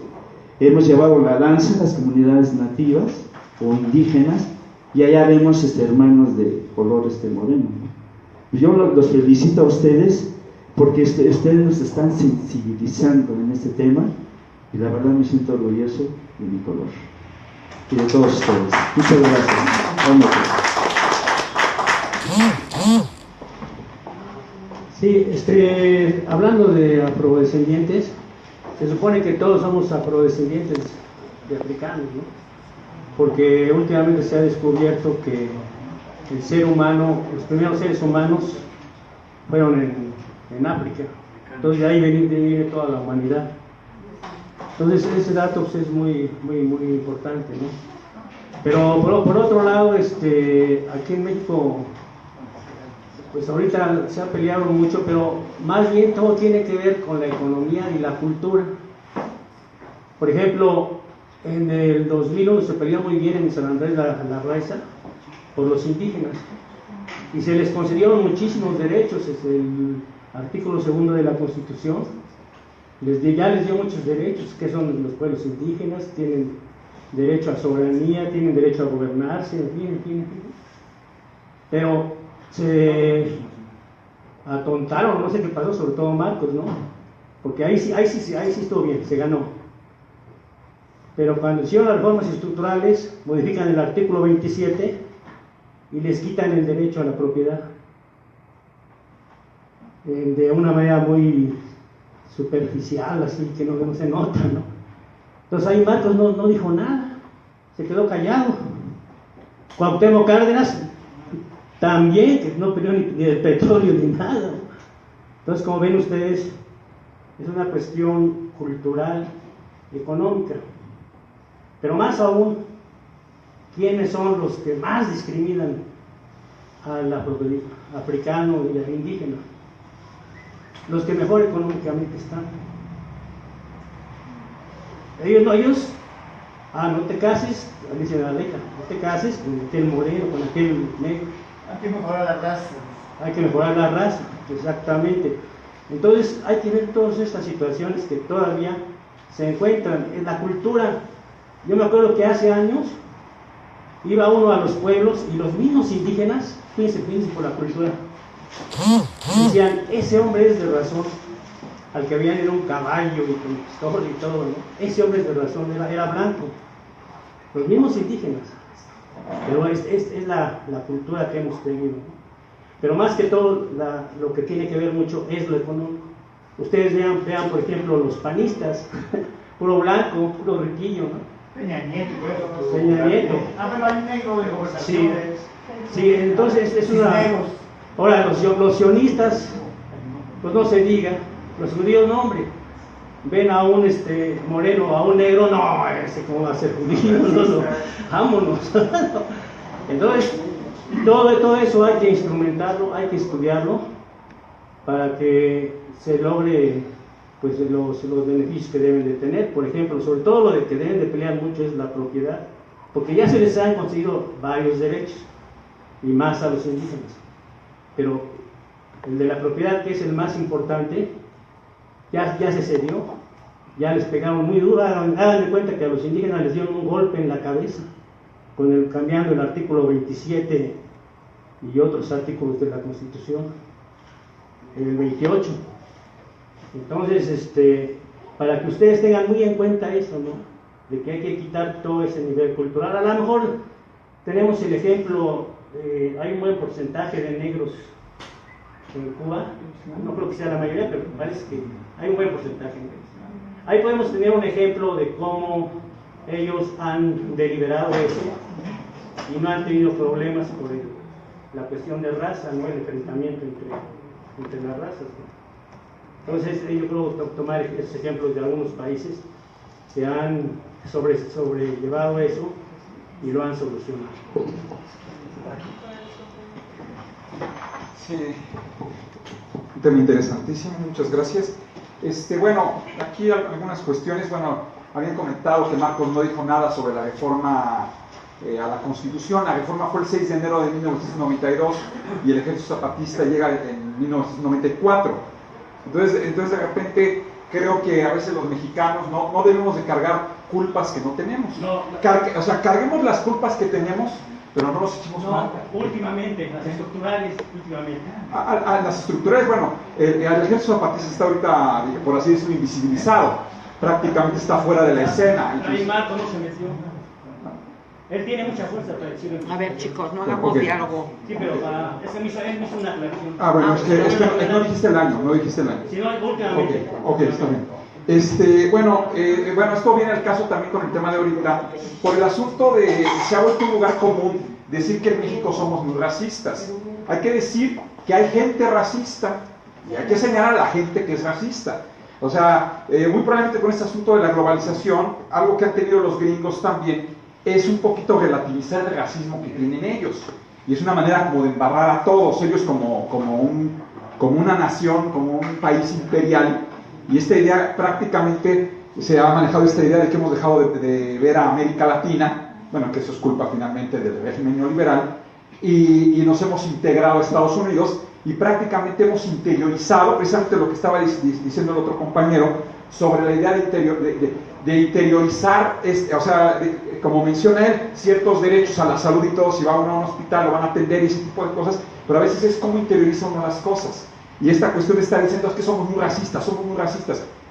Hemos llevado la danza a las comunidades nativas o indígenas, y allá vemos hermanos de color moreno, ¿no? Yo los felicito a ustedes porque ustedes nos están sensibilizando en este tema, y la verdad me siento orgulloso de mi color y de todos ustedes. Muchas gracias. Sí, hablando de afrodescendientes, se supone que todos somos afrodescendientes de africanos, ¿no? Porque últimamente se ha descubierto que el ser humano, los primeros seres humanos fueron en África. Entonces de ahí viene toda la humanidad. Entonces ese dato pues, es muy importante, ¿no? Pero por otro lado, aquí en México, pues ahorita se ha peleado mucho, pero más bien todo tiene que ver con la economía y la cultura. Por ejemplo, en el 2001 se peleó muy bien en San Andrés la Raiza por los indígenas, y se les concedieron muchísimos derechos. Es el artículo 2 de la Constitución, ya les dio muchos derechos, que son los pueblos indígenas, tienen derecho a soberanía, tienen derecho a gobernarse, en fin. Pero se atontaron, no sé qué pasó, sobre todo Marcos, ¿no? Porque ahí sí estuvo bien, se ganó. Pero cuando hicieron las reformas estructurales, modifican el artículo 27 y les quitan el derecho a la propiedad de una manera muy superficial, así que no se nota, ¿no? Entonces ahí Marcos no dijo nada, se quedó callado. Cuauhtémoc Cárdenas también, que no peleó ni del petróleo ni nada. Entonces, como ven ustedes, es una cuestión cultural, económica. Pero más aún, ¿quiénes son los que más discriminan al africano y al indígena? Los que mejor económicamente están. Ellos, no te cases, dicen la ley, no te cases con aquel moreno, con aquel negro. Hay que mejorar la raza. Hay que mejorar la raza, exactamente. Entonces hay que ver todas estas situaciones que todavía se encuentran en la cultura. Yo me acuerdo que hace años iba uno a los pueblos y los mismos indígenas, fíjense por la cultura, decían, ese hombre es de razón, al que habían era un caballo y con pistola y todo, ¿no? Ese hombre es de razón, era blanco. Los mismos indígenas. Pero es la cultura que hemos tenido, ¿no? Pero más que todo, lo que tiene que ver mucho es lo económico. Ustedes vean por ejemplo, los panistas, puro blanco, puro riquillo, ¿no? Peña Nieto, Peña Nieto. Pero hay negro de conversaciones. Sí, entonces es una... Ahora, los sionistas, pues no se diga, los judíos no, hombre. Ven a un moreno, a un negro, no, ese cómo va a ser judío, no, vámonos. Entonces, todo eso hay que instrumentarlo, hay que estudiarlo para que se logre pues los beneficios que deben de tener. Por ejemplo, sobre todo lo de que deben de pelear mucho es la propiedad, porque ya se les han conseguido varios derechos, y más a los indígenas. Pero el de la propiedad, que es el más importante, ya se cedió, ya les pegaron muy duro. Hagan de cuenta que a los indígenas les dieron un golpe en la cabeza, cambiando el artículo 27 y otros artículos de la Constitución, el 28. Entonces, para que ustedes tengan muy en cuenta eso, ¿no? De que hay que quitar todo ese nivel cultural. A lo mejor tenemos el ejemplo, hay un buen porcentaje de negros en Cuba, no creo que sea la mayoría, pero parece que hay un buen porcentaje de negros. Ahí podemos tener un ejemplo de cómo ellos han deliberado eso y no han tenido problemas por la cuestión de raza, ¿no? El enfrentamiento entre las razas, ¿no? Entonces yo creo tomar esos ejemplos de algunos países que han sobrellevado eso y lo han solucionado. Sí, un tema interesantísimo, muchas gracias. Bueno, aquí algunas cuestiones. Bueno, habían comentado que Marcos no dijo nada sobre la reforma a la Constitución. La reforma fue el 6 de enero de 1992 y el Ejército Zapatista llega en 1994. Entonces de repente creo que a veces los mexicanos no debemos de cargar culpas que no tenemos. O sea, carguemos las culpas que tenemos, pero no nos echemos mal. Últimamente, las estructurales, últimamente. Las estructurales, bueno, el Ejército Zapatista está ahorita, por así decirlo, invisibilizado. Prácticamente está fuera de la escena. Ahí Marco no se metió. Él tiene mucha fuerza para decirlo. A ver, chicos, no hagamos diálogo. Sí, pero él me hizo una aclaración. Bueno, es que no dijiste el año, Si no, últimamente. Ok, está bien. Bueno, esto viene al caso también con el tema de ahorita, por el asunto de, se ha vuelto un lugar común decir que en México somos muy racistas. Hay que decir que hay gente racista y hay que señalar a la gente que es racista. O sea, muy probablemente con este asunto de la globalización, algo que han tenido los gringos también es un poquito relativizar el racismo que tienen ellos. Y es una manera como de embarrar a todos ellos como una nación, como un país imperial. Y esta idea prácticamente se ha manejado esta idea de que hemos dejado de ver a América Latina, bueno, que eso es culpa finalmente del régimen neoliberal, y nos hemos integrado a Estados Unidos y prácticamente hemos interiorizado precisamente lo que estaba diciendo el otro compañero sobre la idea de interiorizar, o sea, como menciona él, ciertos derechos a la salud y todo. Si va uno a un hospital lo van a atender y ese tipo de cosas, pero a veces es como interioriza uno las cosas. Y esta cuestión de estar diciendo es que somos muy racistas.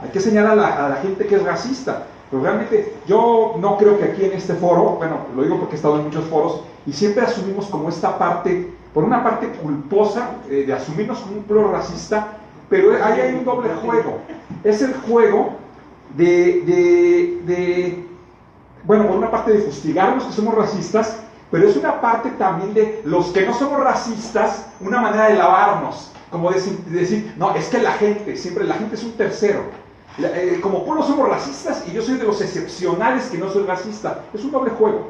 Hay que señalar a la gente que es racista. Pero realmente yo no creo que aquí en este foro, bueno, lo digo porque he estado en muchos foros, y siempre asumimos como esta parte, por una parte culposa, de asumirnos como un pueblo racista, pero ahí hay un doble juego. Es el juego bueno, por una parte de fustigarnos que somos racistas, pero es una parte también de los que no somos racistas, una manera de lavarnos. como decir, no, es que la gente es un tercero. Como pueblo somos racistas y yo soy de los excepcionales que no soy racista. Es un doble juego.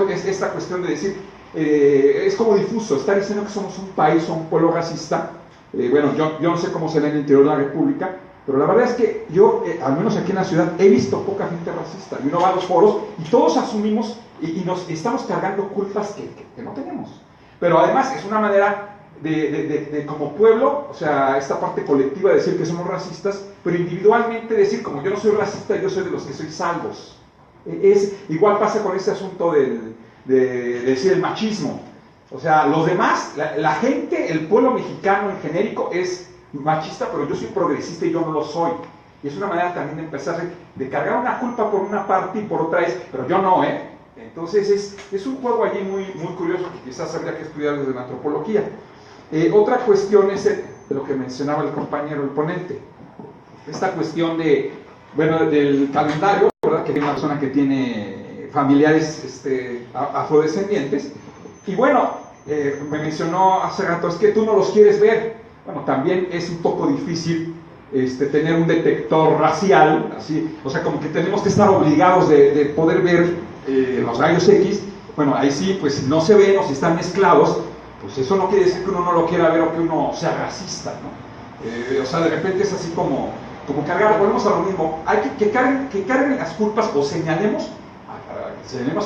Es esta cuestión de decir, es como difuso, estar diciendo que somos un país o un pueblo racista. Bueno, yo no sé cómo será en el interior de la República, pero la verdad es que yo, al menos aquí en la ciudad, he visto poca gente racista. Y uno va a los foros y todos asumimos y nos estamos cargando culpas que no tenemos. Pero además es una manera de como pueblo, o sea, esta parte colectiva de decir que somos racistas, pero individualmente decir, como yo no soy racista, yo soy de los que soy salvos. Igual pasa con este asunto de decir el machismo. O sea, los demás, la gente, el pueblo mexicano en genérico es machista, pero yo soy progresista y yo no lo soy. Y es una manera también de empezar de cargar una culpa por una parte y por otra pero yo no, Entonces es un juego allí muy, muy curioso que quizás habría que estudiar desde la antropología. Otra cuestión es de lo que mencionaba el compañero, el ponente. Esta cuestión del calendario, ¿verdad? Que hay una persona que tiene familiares afrodescendientes. Y bueno, me mencionó hace rato, es que tú no los quieres ver. Bueno, también es un poco difícil tener un detector racial, así, o sea, como que tenemos que estar obligados de poder ver los rayos X. Bueno, ahí sí, pues si no se ven o si están mezclados, pues eso no quiere decir que uno no lo quiera ver o que uno sea racista, ¿no? O sea, de repente es así como cargar, volvemos a lo mismo, hay que carguen las culpas o señalemos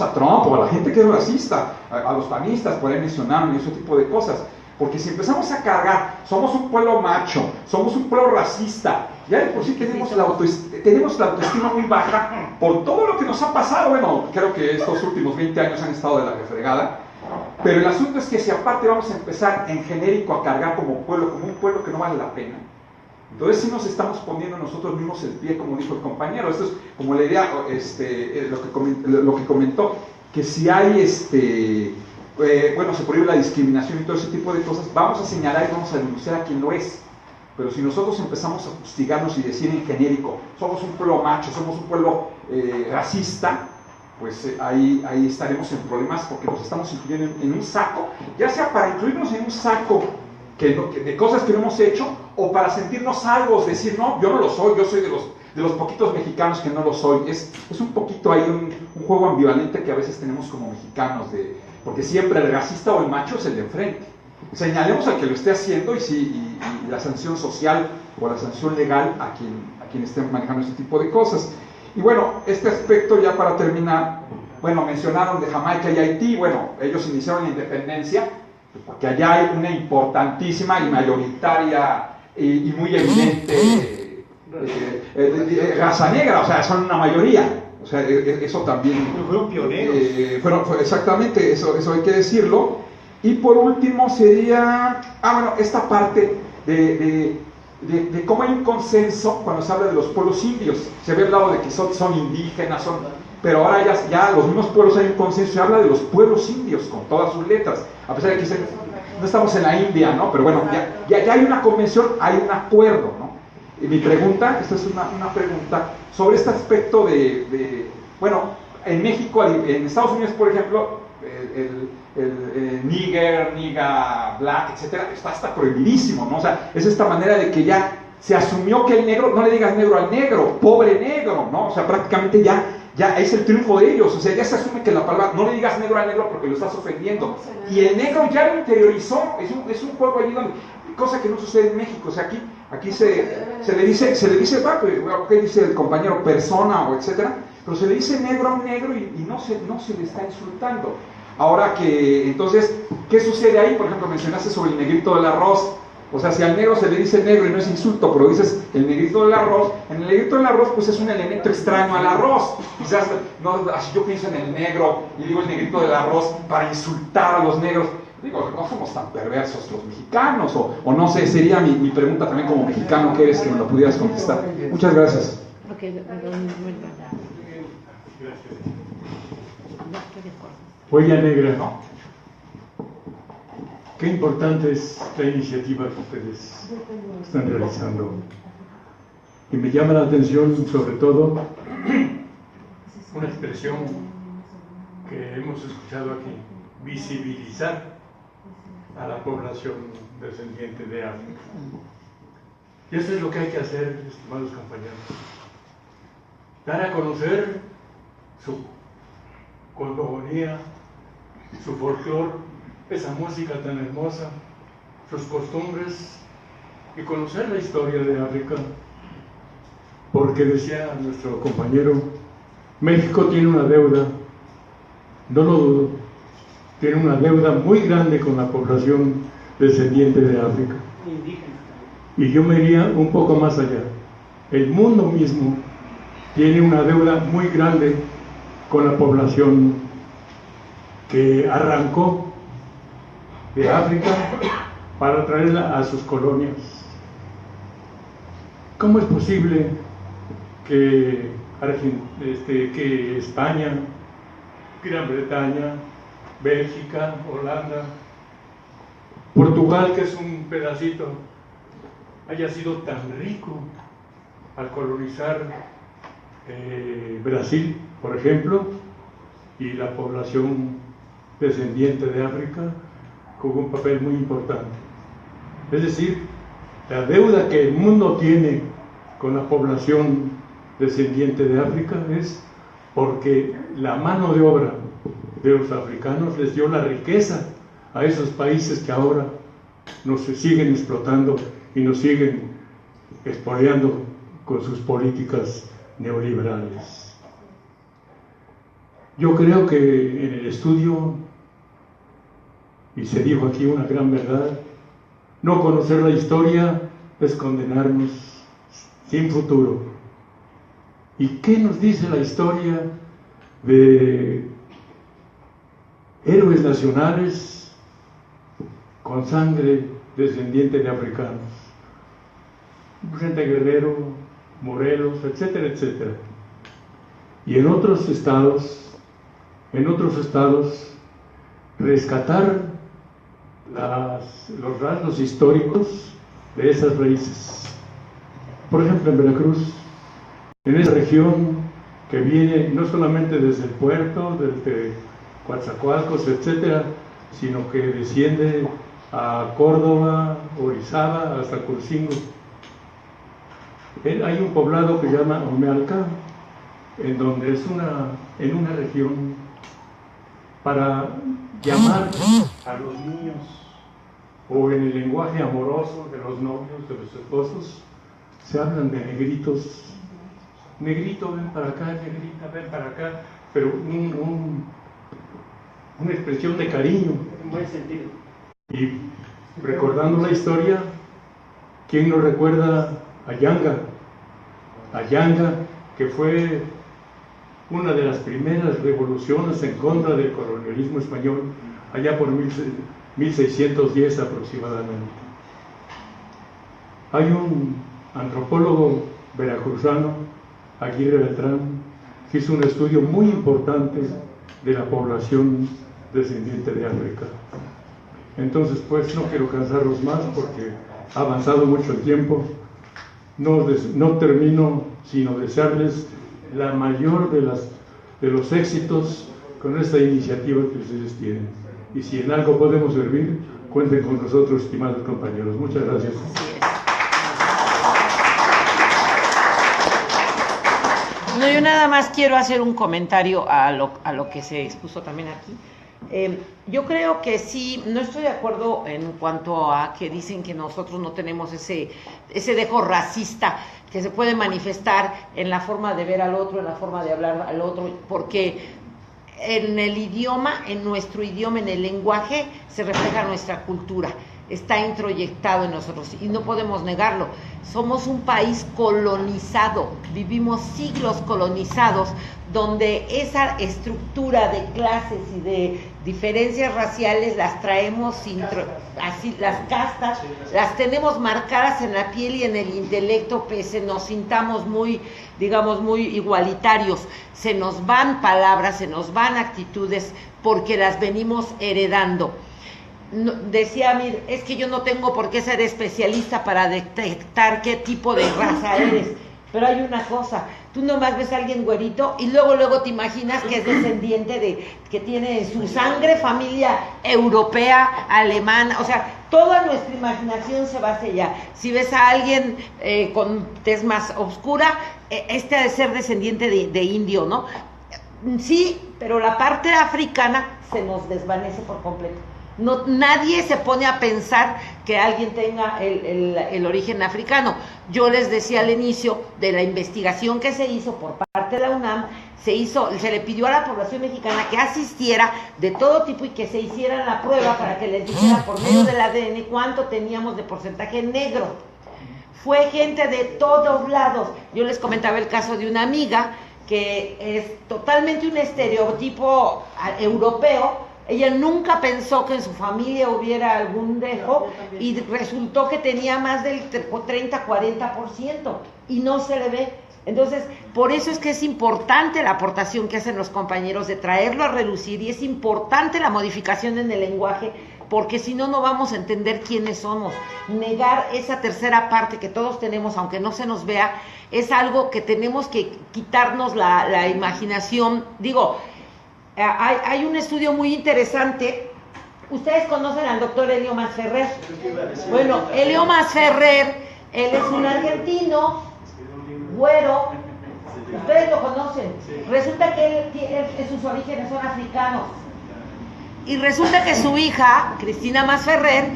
a Trump o a la gente que es racista, a los panistas, por ahí mencionaron, y ese tipo de cosas. Porque si empezamos a cargar, somos un pueblo macho, somos un pueblo racista, ya de por sí tenemos la autoestima muy baja por todo lo que nos ha pasado. Bueno, creo que estos últimos 20 años han estado de la refregada, pero el asunto es que si aparte vamos a empezar en genérico a cargar como un pueblo que no vale la pena, entonces sí nos estamos poniendo nosotros mismos el pie, como dijo el compañero. Esto es como la idea, lo que comentó, que si hay se prohíbe la discriminación y todo ese tipo de cosas, vamos a señalar y vamos a denunciar a quien lo es. Pero si nosotros empezamos a fustigarnos y decir en genérico, somos un pueblo macho, somos un pueblo racista, pues ahí estaremos en problemas porque nos estamos incluyendo en un saco, ya sea para incluirnos en un saco de cosas que no hemos hecho, o para sentirnos salvos, decir, no, yo no lo soy, yo soy de los poquitos mexicanos que no lo soy. Es un poquito ahí un juego ambivalente que a veces tenemos como mexicanos, porque siempre el racista o el macho es el de enfrente. Señalemos al que lo esté haciendo y la sanción social o la sanción legal a quien esté manejando este tipo de cosas. Y bueno, este aspecto ya para terminar, bueno, mencionaron de Jamaica y Haití. Bueno, ellos iniciaron la independencia porque allá hay una importantísima y mayoritaria y muy evidente raza negra, o sea, son una mayoría. O sea, eso también... Fueron pioneros. Exactamente, eso hay que decirlo. Y por último sería... esta parte de cómo hay un consenso cuando se habla de los pueblos indios. Se había hablado de que son indígenas, pero ahora ya los mismos pueblos hay un consenso. Se habla de los pueblos indios con todas sus letras. A pesar de que no estamos en la India, ¿no? Pero bueno, ya hay una convención, hay un acuerdo, ¿no? Y mi pregunta, esta es una pregunta sobre este aspecto bueno, en México, en Estados Unidos, por ejemplo, el nigger, black, etcétera, está prohibidísimo, ¿no? O sea, es esta manera de que ya se asumió que el negro, no le digas negro al negro, pobre negro, ¿no? O sea, prácticamente ya es el triunfo de ellos. O sea, ya se asume que la palabra, no le digas negro al negro porque lo estás ofendiendo. Y el negro ya lo interiorizó, es un juego allí donde, cosa que no sucede en México. O sea, aquí se le dice, ¿qué dice el compañero? Persona o etcétera, pero se le dice negro a un negro y no se le está insultando. Ahora que, entonces, ¿qué sucede ahí? Por ejemplo, mencionaste sobre el negrito del arroz. O sea, si al negro se le dice negro y no es insulto, pero dices el negrito del arroz, en el negrito del arroz pues es un elemento extraño al arroz. Quizás así yo pienso en el negro y digo el negrito del arroz para insultar a los negros. Digo, no somos tan perversos los mexicanos, o no sé, sería mi pregunta también como mexicano que eres, que me lo pudieras contestar. Muchas gracias. Huella Negra. Qué importante es la iniciativa que ustedes están realizando. Y me llama la atención, sobre todo, una expresión que hemos escuchado aquí: visibilizar a la población descendiente de África. Y eso es lo que hay que hacer, estimados compañeros. Dar a conocer su cosmogonía, su folclore, esa música tan hermosa, sus costumbres, y conocer la historia de África. Porque decía nuestro compañero, México tiene una deuda, no lo dudo, tiene una deuda muy grande con la población descendiente de África. Y yo me iría un poco más allá. El mundo mismo tiene una deuda muy grande con la población que arrancó de África para traerla a sus colonias. ¿Cómo es posible que España, Gran Bretaña, Bélgica, Holanda, Portugal, que es un pedacito, haya sido tan rico al colonizar Brasil, por ejemplo, y la población descendiente de África jugó un papel muy importante? Es decir, la deuda que el mundo tiene con la población descendiente de África es porque la mano de obra de los africanos les dio la riqueza a esos países que ahora nos siguen explotando y nos siguen expoliando con sus políticas neoliberales. Yo creo que en el estudio, y se dijo aquí una gran verdad, no conocer la historia es condenarnos sin futuro. ¿Y qué nos dice la historia de héroes nacionales con sangre descendiente de africanos? Vicente Guerrero, Morelos, etcétera, etcétera. Y en otros estados, rescatar los rasgos históricos de esas raíces. Por ejemplo, en Veracruz, en esa región que viene no solamente desde el puerto, desde Coatzacoalcos, etcétera, sino que desciende a Córdoba, Orizaba, hasta Cursingo. Hay un poblado que se llama Omealca, en donde es en una región para llamar a los niños, o en el lenguaje amoroso de los novios, de los esposos, se hablan de negritos. Negrito, ven para acá, negrita, ven para acá, pero una expresión de cariño. En buen sentido. Y recordando la historia, ¿quién nos recuerda a Yanga? A Yanga, que fue una de las primeras revoluciones en contra del colonialismo español, allá por 1610 aproximadamente. Hay un antropólogo veracruzano, Aguirre Beltrán, que hizo un estudio muy importante de la población descendiente de África. Entonces, pues, no quiero cansarlos más porque ha avanzado mucho el tiempo. No termino sino desearles la mayor de los éxitos con esta iniciativa que ustedes tienen. Y si en algo podemos servir, cuenten con nosotros, estimados compañeros. Muchas gracias. No, yo nada más quiero hacer un comentario a lo que se expuso también aquí. Yo creo que sí, no estoy de acuerdo en cuanto a que dicen que nosotros no tenemos ese dejo racista que se puede manifestar en la forma de ver al otro, en la forma de hablar al otro, porque en el idioma, en nuestro idioma, en el lenguaje, se refleja nuestra cultura, está introyectado en nosotros y no podemos negarlo. Somos un país colonizado, vivimos siglos colonizados, donde esa estructura de clases y de diferencias raciales las traemos, así las castas, las tenemos marcadas en la piel y en el intelecto, pese nos sintamos muy, digamos, muy igualitarios. Se nos van palabras, se nos van actitudes, porque las venimos heredando. Decía Amir, es que yo no tengo por qué ser especialista para detectar qué tipo de raza eres, pero hay una cosa, Tú nomás ves a alguien güerito y luego te imaginas que es descendiente que tiene en su sangre familia europea, alemana, o sea, toda nuestra imaginación se va hacia allá. Si ves a alguien con tez más oscura, ha de ser descendiente de indio, ¿no? Sí, pero la parte africana se nos desvanece por completo. No, nadie se pone a pensar que alguien tenga el origen africano. Yo les decía al inicio de la investigación que se hizo por parte de la UNAM, se le pidió a la población mexicana que asistiera de todo tipo y que se hiciera la prueba para que les dijera por medio del ADN cuánto teníamos de porcentaje negro. Fue gente de todos lados. Yo les comentaba el caso de una amiga que es totalmente un estereotipo europeo. Ella nunca pensó que en su familia hubiera algún dejo y resultó que tenía más del 30-40% y no se le ve. Entonces, por eso es que es importante la aportación que hacen los compañeros de traerlo a relucir, y es importante la modificación en el lenguaje, porque si no, no vamos a entender quiénes somos. Negar esa tercera parte que todos tenemos, aunque no se nos vea, es algo que tenemos que quitarnos la imaginación. Digo, hay un estudio muy interesante. Ustedes conocen al doctor Helio Masferrer. Bueno, Helio Masferrer, él es un argentino, güero. Ustedes lo conocen. Resulta que él sus orígenes son africanos. Y resulta que su hija, Cristina Masferrer,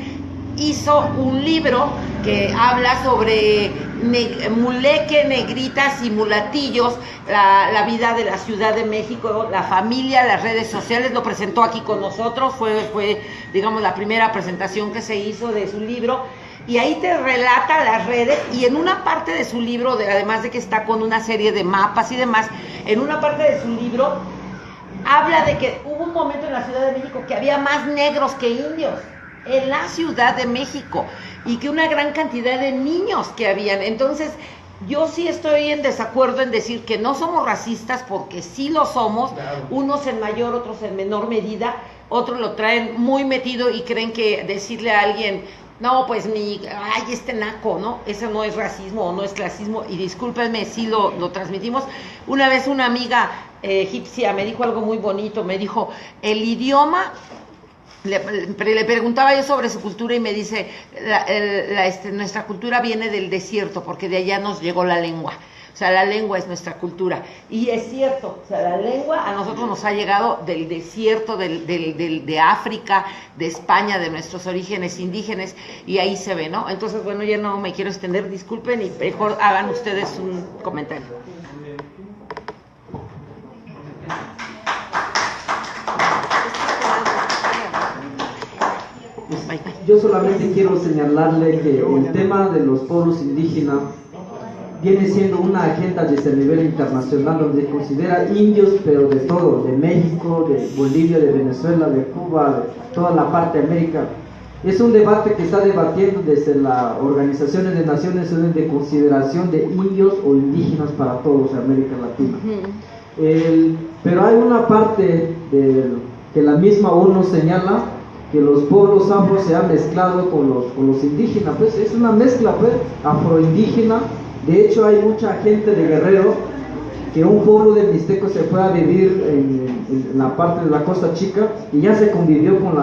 hizo un libro que habla sobre muleque, negritas y mulatillos, la vida de la Ciudad de México, la familia, las redes sociales. Lo presentó aquí con nosotros, fue digamos la primera presentación que se hizo de su libro, y ahí te relata las redes, y en una parte de su libro, además de que está con una serie de mapas y demás, en una parte de su libro habla de que hubo un momento en la Ciudad de México que había más negros que indios, en la Ciudad de México, y que una gran cantidad de niños que habían. Entonces, yo sí estoy en desacuerdo en decir que no somos racistas, porque sí lo somos, unos en mayor, otros en menor medida, otros lo traen muy metido y creen que decirle a alguien, no, pues este naco, ¿no? Eso no es racismo o no es clasismo, y discúlpenme, sí lo transmitimos. Una vez una amiga egipcia me dijo algo muy bonito, me dijo, el idioma... Le preguntaba yo sobre su cultura y me dice, nuestra cultura viene del desierto, porque de allá nos llegó la lengua. O sea, la lengua es nuestra cultura. Y es cierto, o sea, la lengua a nosotros nos ha llegado del desierto, de África, de España, de nuestros orígenes indígenas, y ahí se ve, ¿no? Entonces, bueno, ya no me quiero extender, disculpen, y mejor hagan ustedes un comentario. Yo solamente quiero señalarle que el tema de los pueblos indígenas viene siendo una agenda desde el nivel internacional, donde considera indios, pero de todo, de México, de Bolivia, de Venezuela, de Cuba, de toda la parte de América. Es un debate que está debatiendo desde las organizaciones de Naciones Unidas de consideración de indios o indígenas para todos en América Latina. Pero hay una parte que la misma ONU señala, que los pueblos afro se han mezclado con los indígenas. Pues es una mezcla, pues, afroindígena. De hecho, hay mucha gente de Guerrero, que un pueblo de mixtecos se fue a vivir en la parte de la Costa Chica y ya se convivió con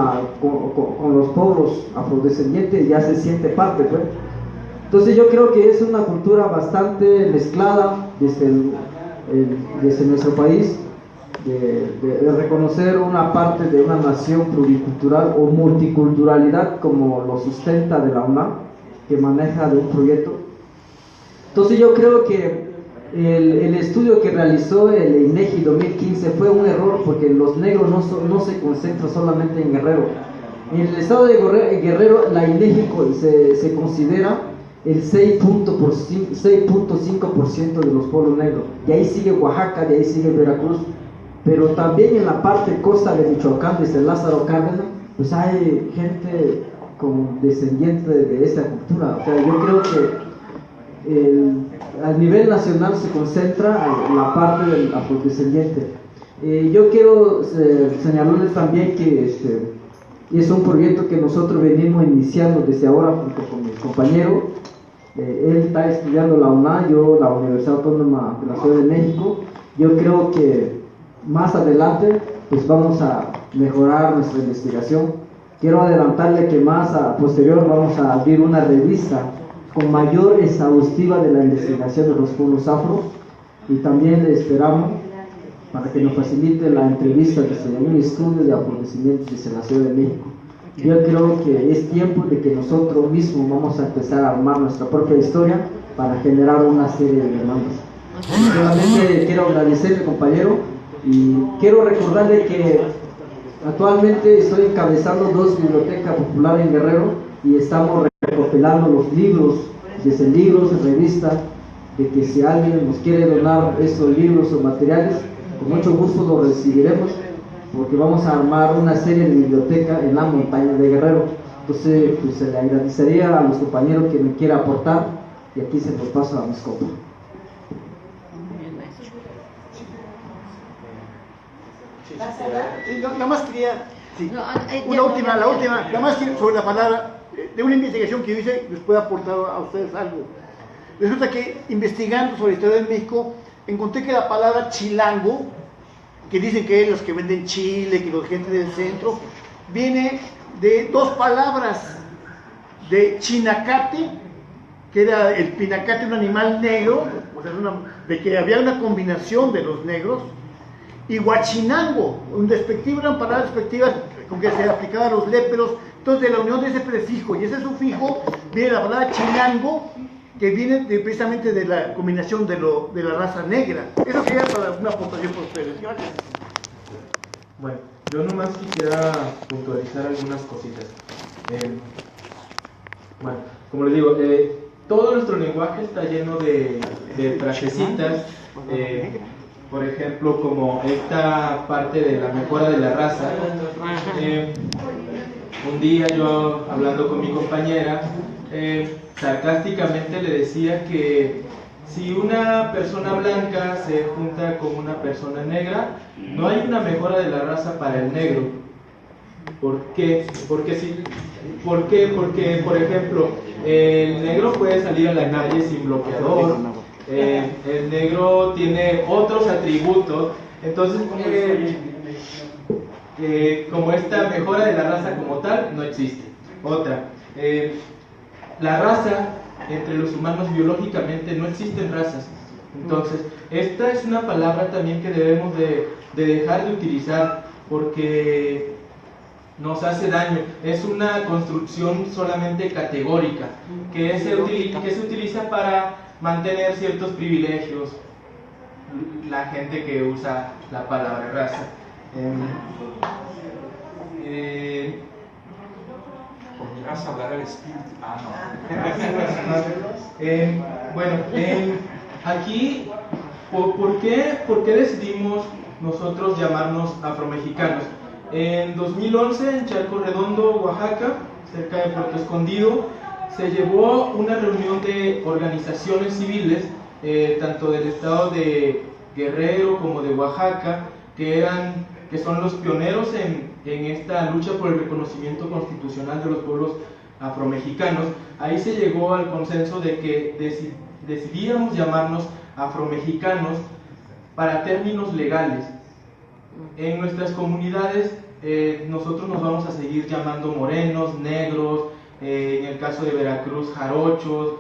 los pueblos afrodescendientes y ya se siente parte, pues. Entonces yo creo que es una cultura bastante mezclada desde nuestro país, de reconocer una parte de una nación pluricultural o multiculturalidad, como lo sustenta de la UNAM, que maneja de un proyecto. Entonces yo creo que el estudio que realizó el INEGI 2015 fue un error, porque los negros no se concentran solamente en Guerrero. En el estado de Guerrero, la INEGI se considera el 6.5% de los pueblos negros, y ahí sigue Oaxaca, de ahí sigue Veracruz. Pero también en la parte costa de Michoacán, desde Lázaro Cárdenas, pues hay gente con descendiente de esta cultura. O sea, yo creo que a nivel nacional se concentra la parte del afrodescendiente. Yo quiero señalarles también que es un proyecto que nosotros venimos iniciando desde ahora junto con mi compañero, Él está estudiando la UNAM, yo la Universidad Autónoma de la Ciudad de México. Yo creo que más adelante pues vamos a mejorar nuestra investigación. Quiero adelantarle que más a posterior vamos a abrir una revista con mayor exhaustiva de la investigación de los pueblos afro, y también le esperamos para que nos facilite la entrevista desde un estudio de afrodescendientes desde la Ciudad de México. Yo creo que es tiempo de que nosotros mismos vamos a empezar a armar nuestra propia historia para generar una serie de demandas. Solamente quiero agradecerle, compañero, y quiero recordarle que actualmente estoy encabezando 2 bibliotecas populares en Guerrero y estamos recopilando los libros, desde libros, revistas, de que si alguien nos quiere donar estos libros o materiales, con mucho gusto los recibiremos, porque vamos a armar una serie de bibliotecas en la montaña de Guerrero. Entonces, pues se le agradecería a los compañeros que me quiera aportar, y aquí se los paso a mis copas. Nada más quería, la última, nada más sobre la palabra, de una investigación que yo hice, les puedo aportar a ustedes algo. Resulta que investigando sobre la historia de México, encontré que la palabra chilango, que dicen que los que venden chile, que los gente del centro, viene de 2 palabras, de chinacate, que era el pinacate, un animal negro, o sea, de que había una combinación de los negros, y huachinango, un despectivo, eran palabras despectivas con que se aplicaban a los léperos. Entonces, de la unión de ese prefijo y ese sufijo viene la palabra chilango, que viene precisamente de la combinación de la raza negra. Eso quería para una aportación por ustedes. Gracias. Bueno, yo nomás quisiera puntualizar algunas cositas. Bueno, como les digo, todo nuestro lenguaje está lleno de frasecitas, por ejemplo, como esta parte de la mejora de la raza. Un día yo, hablando con mi compañera, sarcásticamente le decía que si una persona blanca se junta con una persona negra, no hay una mejora de la raza para el negro. ¿Por qué? Porque, por ejemplo, el negro puede salir a la calle sin bloqueador, el negro tiene otros atributos, entonces como esta mejora de la raza como tal no existe. Otra, la raza entre los humanos biológicamente no existen razas. Entonces, esta es una palabra también que debemos de dejar de utilizar, porque nos hace daño. Es una construcción solamente categórica que se utiliza para mantener ciertos privilegios la gente que usa la palabra raza. ¿Podrás hablar al espíritu? Bueno, aquí, ¿por qué decidimos nosotros llamarnos afromexicanos? En 2011, en Charco Redondo, Oaxaca, cerca de Puerto Escondido, se llevó una reunión de organizaciones civiles, tanto del estado de Guerrero como de Oaxaca, que son los pioneros en esta lucha por el reconocimiento constitucional de los pueblos afromexicanos. Ahí se llegó al consenso de que decidíamos llamarnos afromexicanos para términos legales. En nuestras comunidades nosotros nos vamos a seguir llamando morenos, negros, en el caso de Veracruz, jarochos,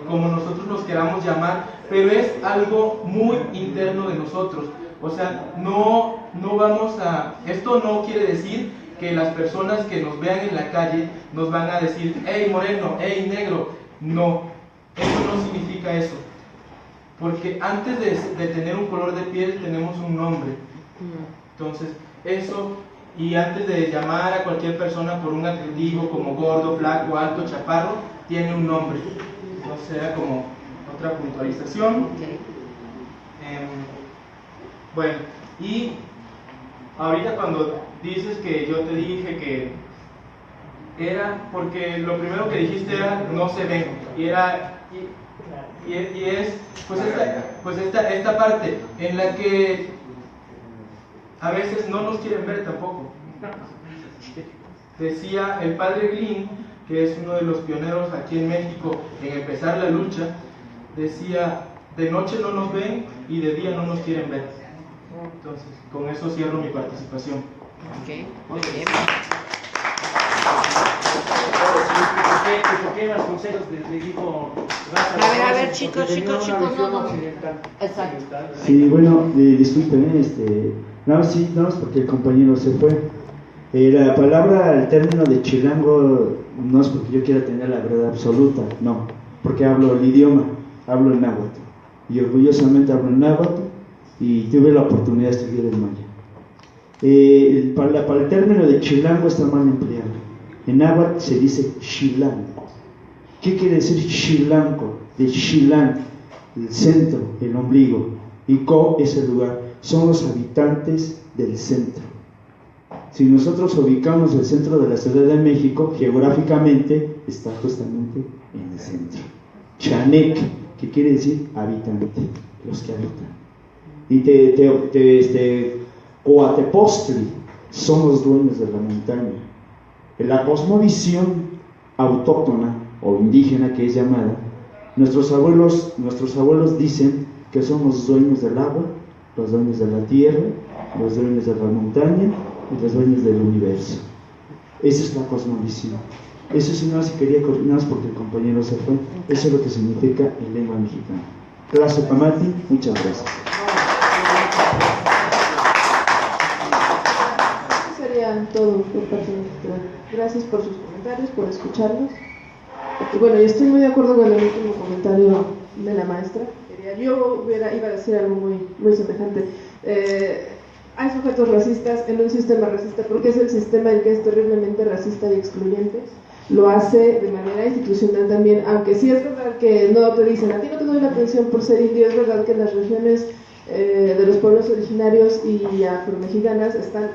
como nosotros nos queramos llamar, pero es algo muy interno de nosotros. O sea, no vamos a... Esto no quiere decir que las personas que nos vean en la calle nos van a decir, hey moreno, hey negro. No, eso no significa eso. Porque antes de tener un color de piel tenemos un nombre. Entonces, eso, y antes de llamar a cualquier persona por un adjetivo como gordo, flaco, alto, chaparro, tiene un nombre. O sea, como otra puntualización. Bueno, y ahorita cuando dices que yo te dije que era porque lo primero que dijiste era no se ven, y es pues esta parte en la que a veces no nos quieren ver tampoco. Decía el padre Glynn, que es uno de los pioneros aquí en México en empezar la lucha, decía: de noche no nos ven y de día no nos quieren ver. Entonces, con eso cierro mi participación. Ok, muy bien. ¿Por qué Vasconcelos le dijo A ver, chicos, no. Exacto. Sí, bueno, disculpen, nada más porque el compañero se fue. La palabra, el término de chilango, no es porque yo quiera tener la verdad absoluta, no, porque hablo el idioma, hablo el náhuatl, y orgullosamente hablo el náhuatl, y tuve la oportunidad de estudiar el maya. Para el término de chilango está mal empleado. En náhuatl se dice chilango. ¿Qué quiere decir chilango? De chilán, el centro, el ombligo, y co es el lugar, son los habitantes del centro. Si nosotros ubicamos el centro de la Ciudad de México, geográficamente está justamente en el centro. Chanec, que quiere decir habitante, los que habitan. Y Coatepostli, son los dueños de la montaña. En la cosmovisión autóctona o indígena que es llamada, nuestros abuelos dicen que son los dueños del agua, los dueños de la tierra, los dueños de la montaña y los dueños del universo. Esa es la cosmovisión. Eso sí, no se quería coordinar porque el compañero se fue. Eso es lo que significa en lengua mexicana. Gracias, Pamati, muchas gracias. Eso sería todo por parte nuestra. Gracias por sus comentarios, por escucharnos. Y bueno, yo estoy muy de acuerdo con el último comentario de la maestra. Yo iba a decir algo muy semejante. Hay sujetos racistas en un sistema racista porque es el sistema el que es terriblemente racista y excluyente. Lo hace de manera institucional también, aunque sí es verdad que no te dicen: a ti no te doy la atención por ser indio. Es verdad que en las regiones de los pueblos originarios y afromexicanas están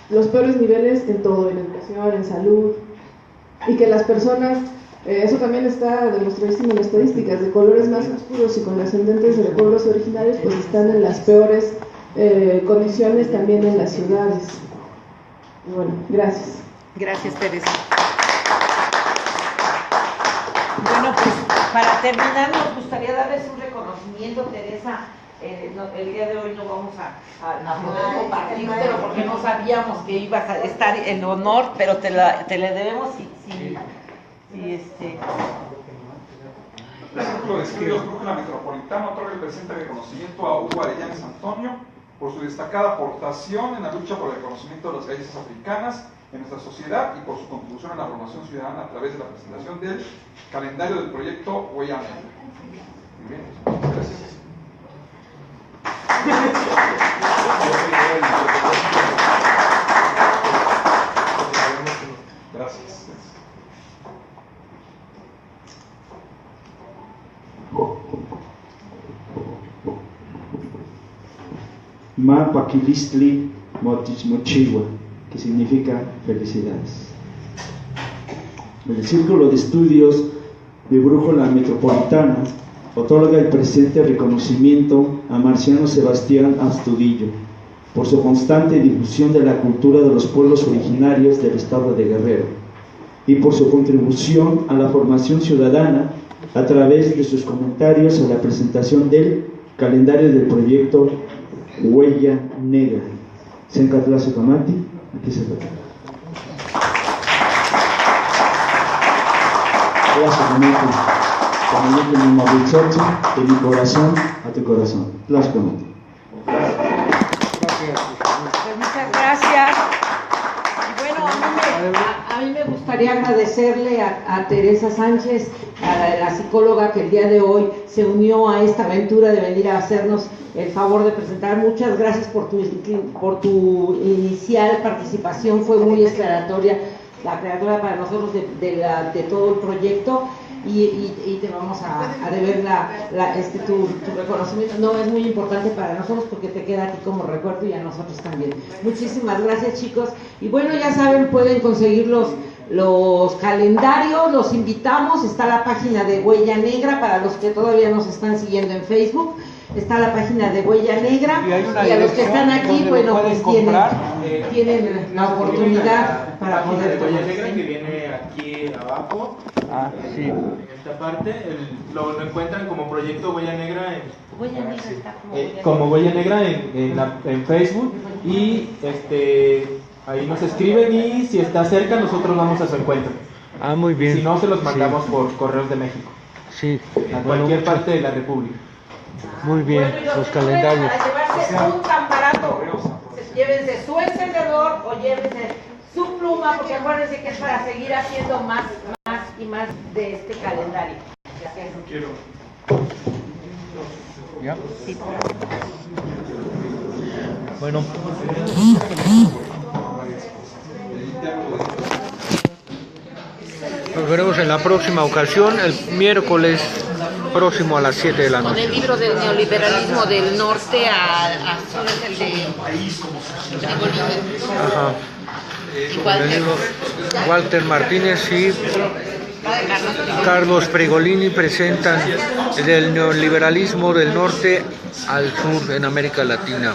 los peores niveles en todo, en educación, en salud, y que las personas, eso también está demostradísimo en estadísticas, de colores más oscuros y con ascendentes de pueblos originarios, pues están en las peores condiciones también en las ciudades. Y bueno, gracias. Gracias, Teresa. Bueno, pues para terminar nos gustaría darles un reconocimiento, Teresa. El día de hoy no vamos a poder compartírtelo porque no sabíamos que ibas a estar en honor, pero te le debemos El Círculo de Estudios Brújula Metropolitana otorga el presente reconocimiento a Hugo Arellanes Antonio por su destacada aportación en la lucha por el reconocimiento de las raíces africanas en nuestra sociedad y por su contribución a la formación ciudadana a través de la presentación del calendario del proyecto Huella Negra. Muy bien, gracias. Gracias. Ma Paquilistli Mochiwa, que significa felicidades. El Círculo de Estudios de Brújula Metropolitana otorga el presente reconocimiento a Marciano Sebastián Astudillo por su constante difusión de la cultura de los pueblos originarios del estado de Guerrero y por su contribución a la formación ciudadana a través de sus comentarios a la presentación del calendario del proyecto Huella Negra. Sencatlazo Camati, aquí se trata. Gracias, Camati. Como yo mi movilzocho, de mi corazón a tu corazón. Gracias, Camati. Muchas gracias. Y bueno, a mí me gustaría agradecerle a Teresa Sánchez, a la psicóloga que el día de hoy se unió a esta aventura de venir a hacernos el favor de presentar. Muchas gracias por tu inicial participación, fue muy aclaratoria para nosotros de todo el proyecto. Y te vamos a deber tu reconocimiento. No, es muy importante para nosotros porque te queda a ti como recuerdo y a nosotros también. Muchísimas gracias, chicos. Y bueno, ya saben, pueden conseguir los calendarios, los invitamos. Está la página de Huella Negra para los que todavía nos están siguiendo en Facebook. está la página de Huella Negra, Y hay una y a los que están aquí, dirección bueno, donde pues lo pueden comprar. tienen la oportunidad para página poder de Huella tomar. Negra que viene aquí abajo. Sí. En esta parte lo encuentran como Proyecto Huella Negra Huella Negra está como Huella Negra en Facebook, y ahí nos escriben, y si está cerca nosotros vamos a su encuentro. Ah, muy bien. Si no, se los mandamos por Correos de México, Sí. a cualquier parte de la República. Muy bien, Bueno, y los recuerden, calendarios. para llevarse un camparato, llévense su encendedor o llévense su pluma, porque acuérdense que es para seguir haciendo más y más de este calendario. ¿Ya? Sí. Bueno. Nos veremos en la próxima ocasión, el miércoles próximo a las 7 de la Con noche. el libro del neoliberalismo del norte a sur es el de Ajá. Con el libro Walter Martínez y Carlos Pregolini presentan del neoliberalismo del norte al sur en América Latina.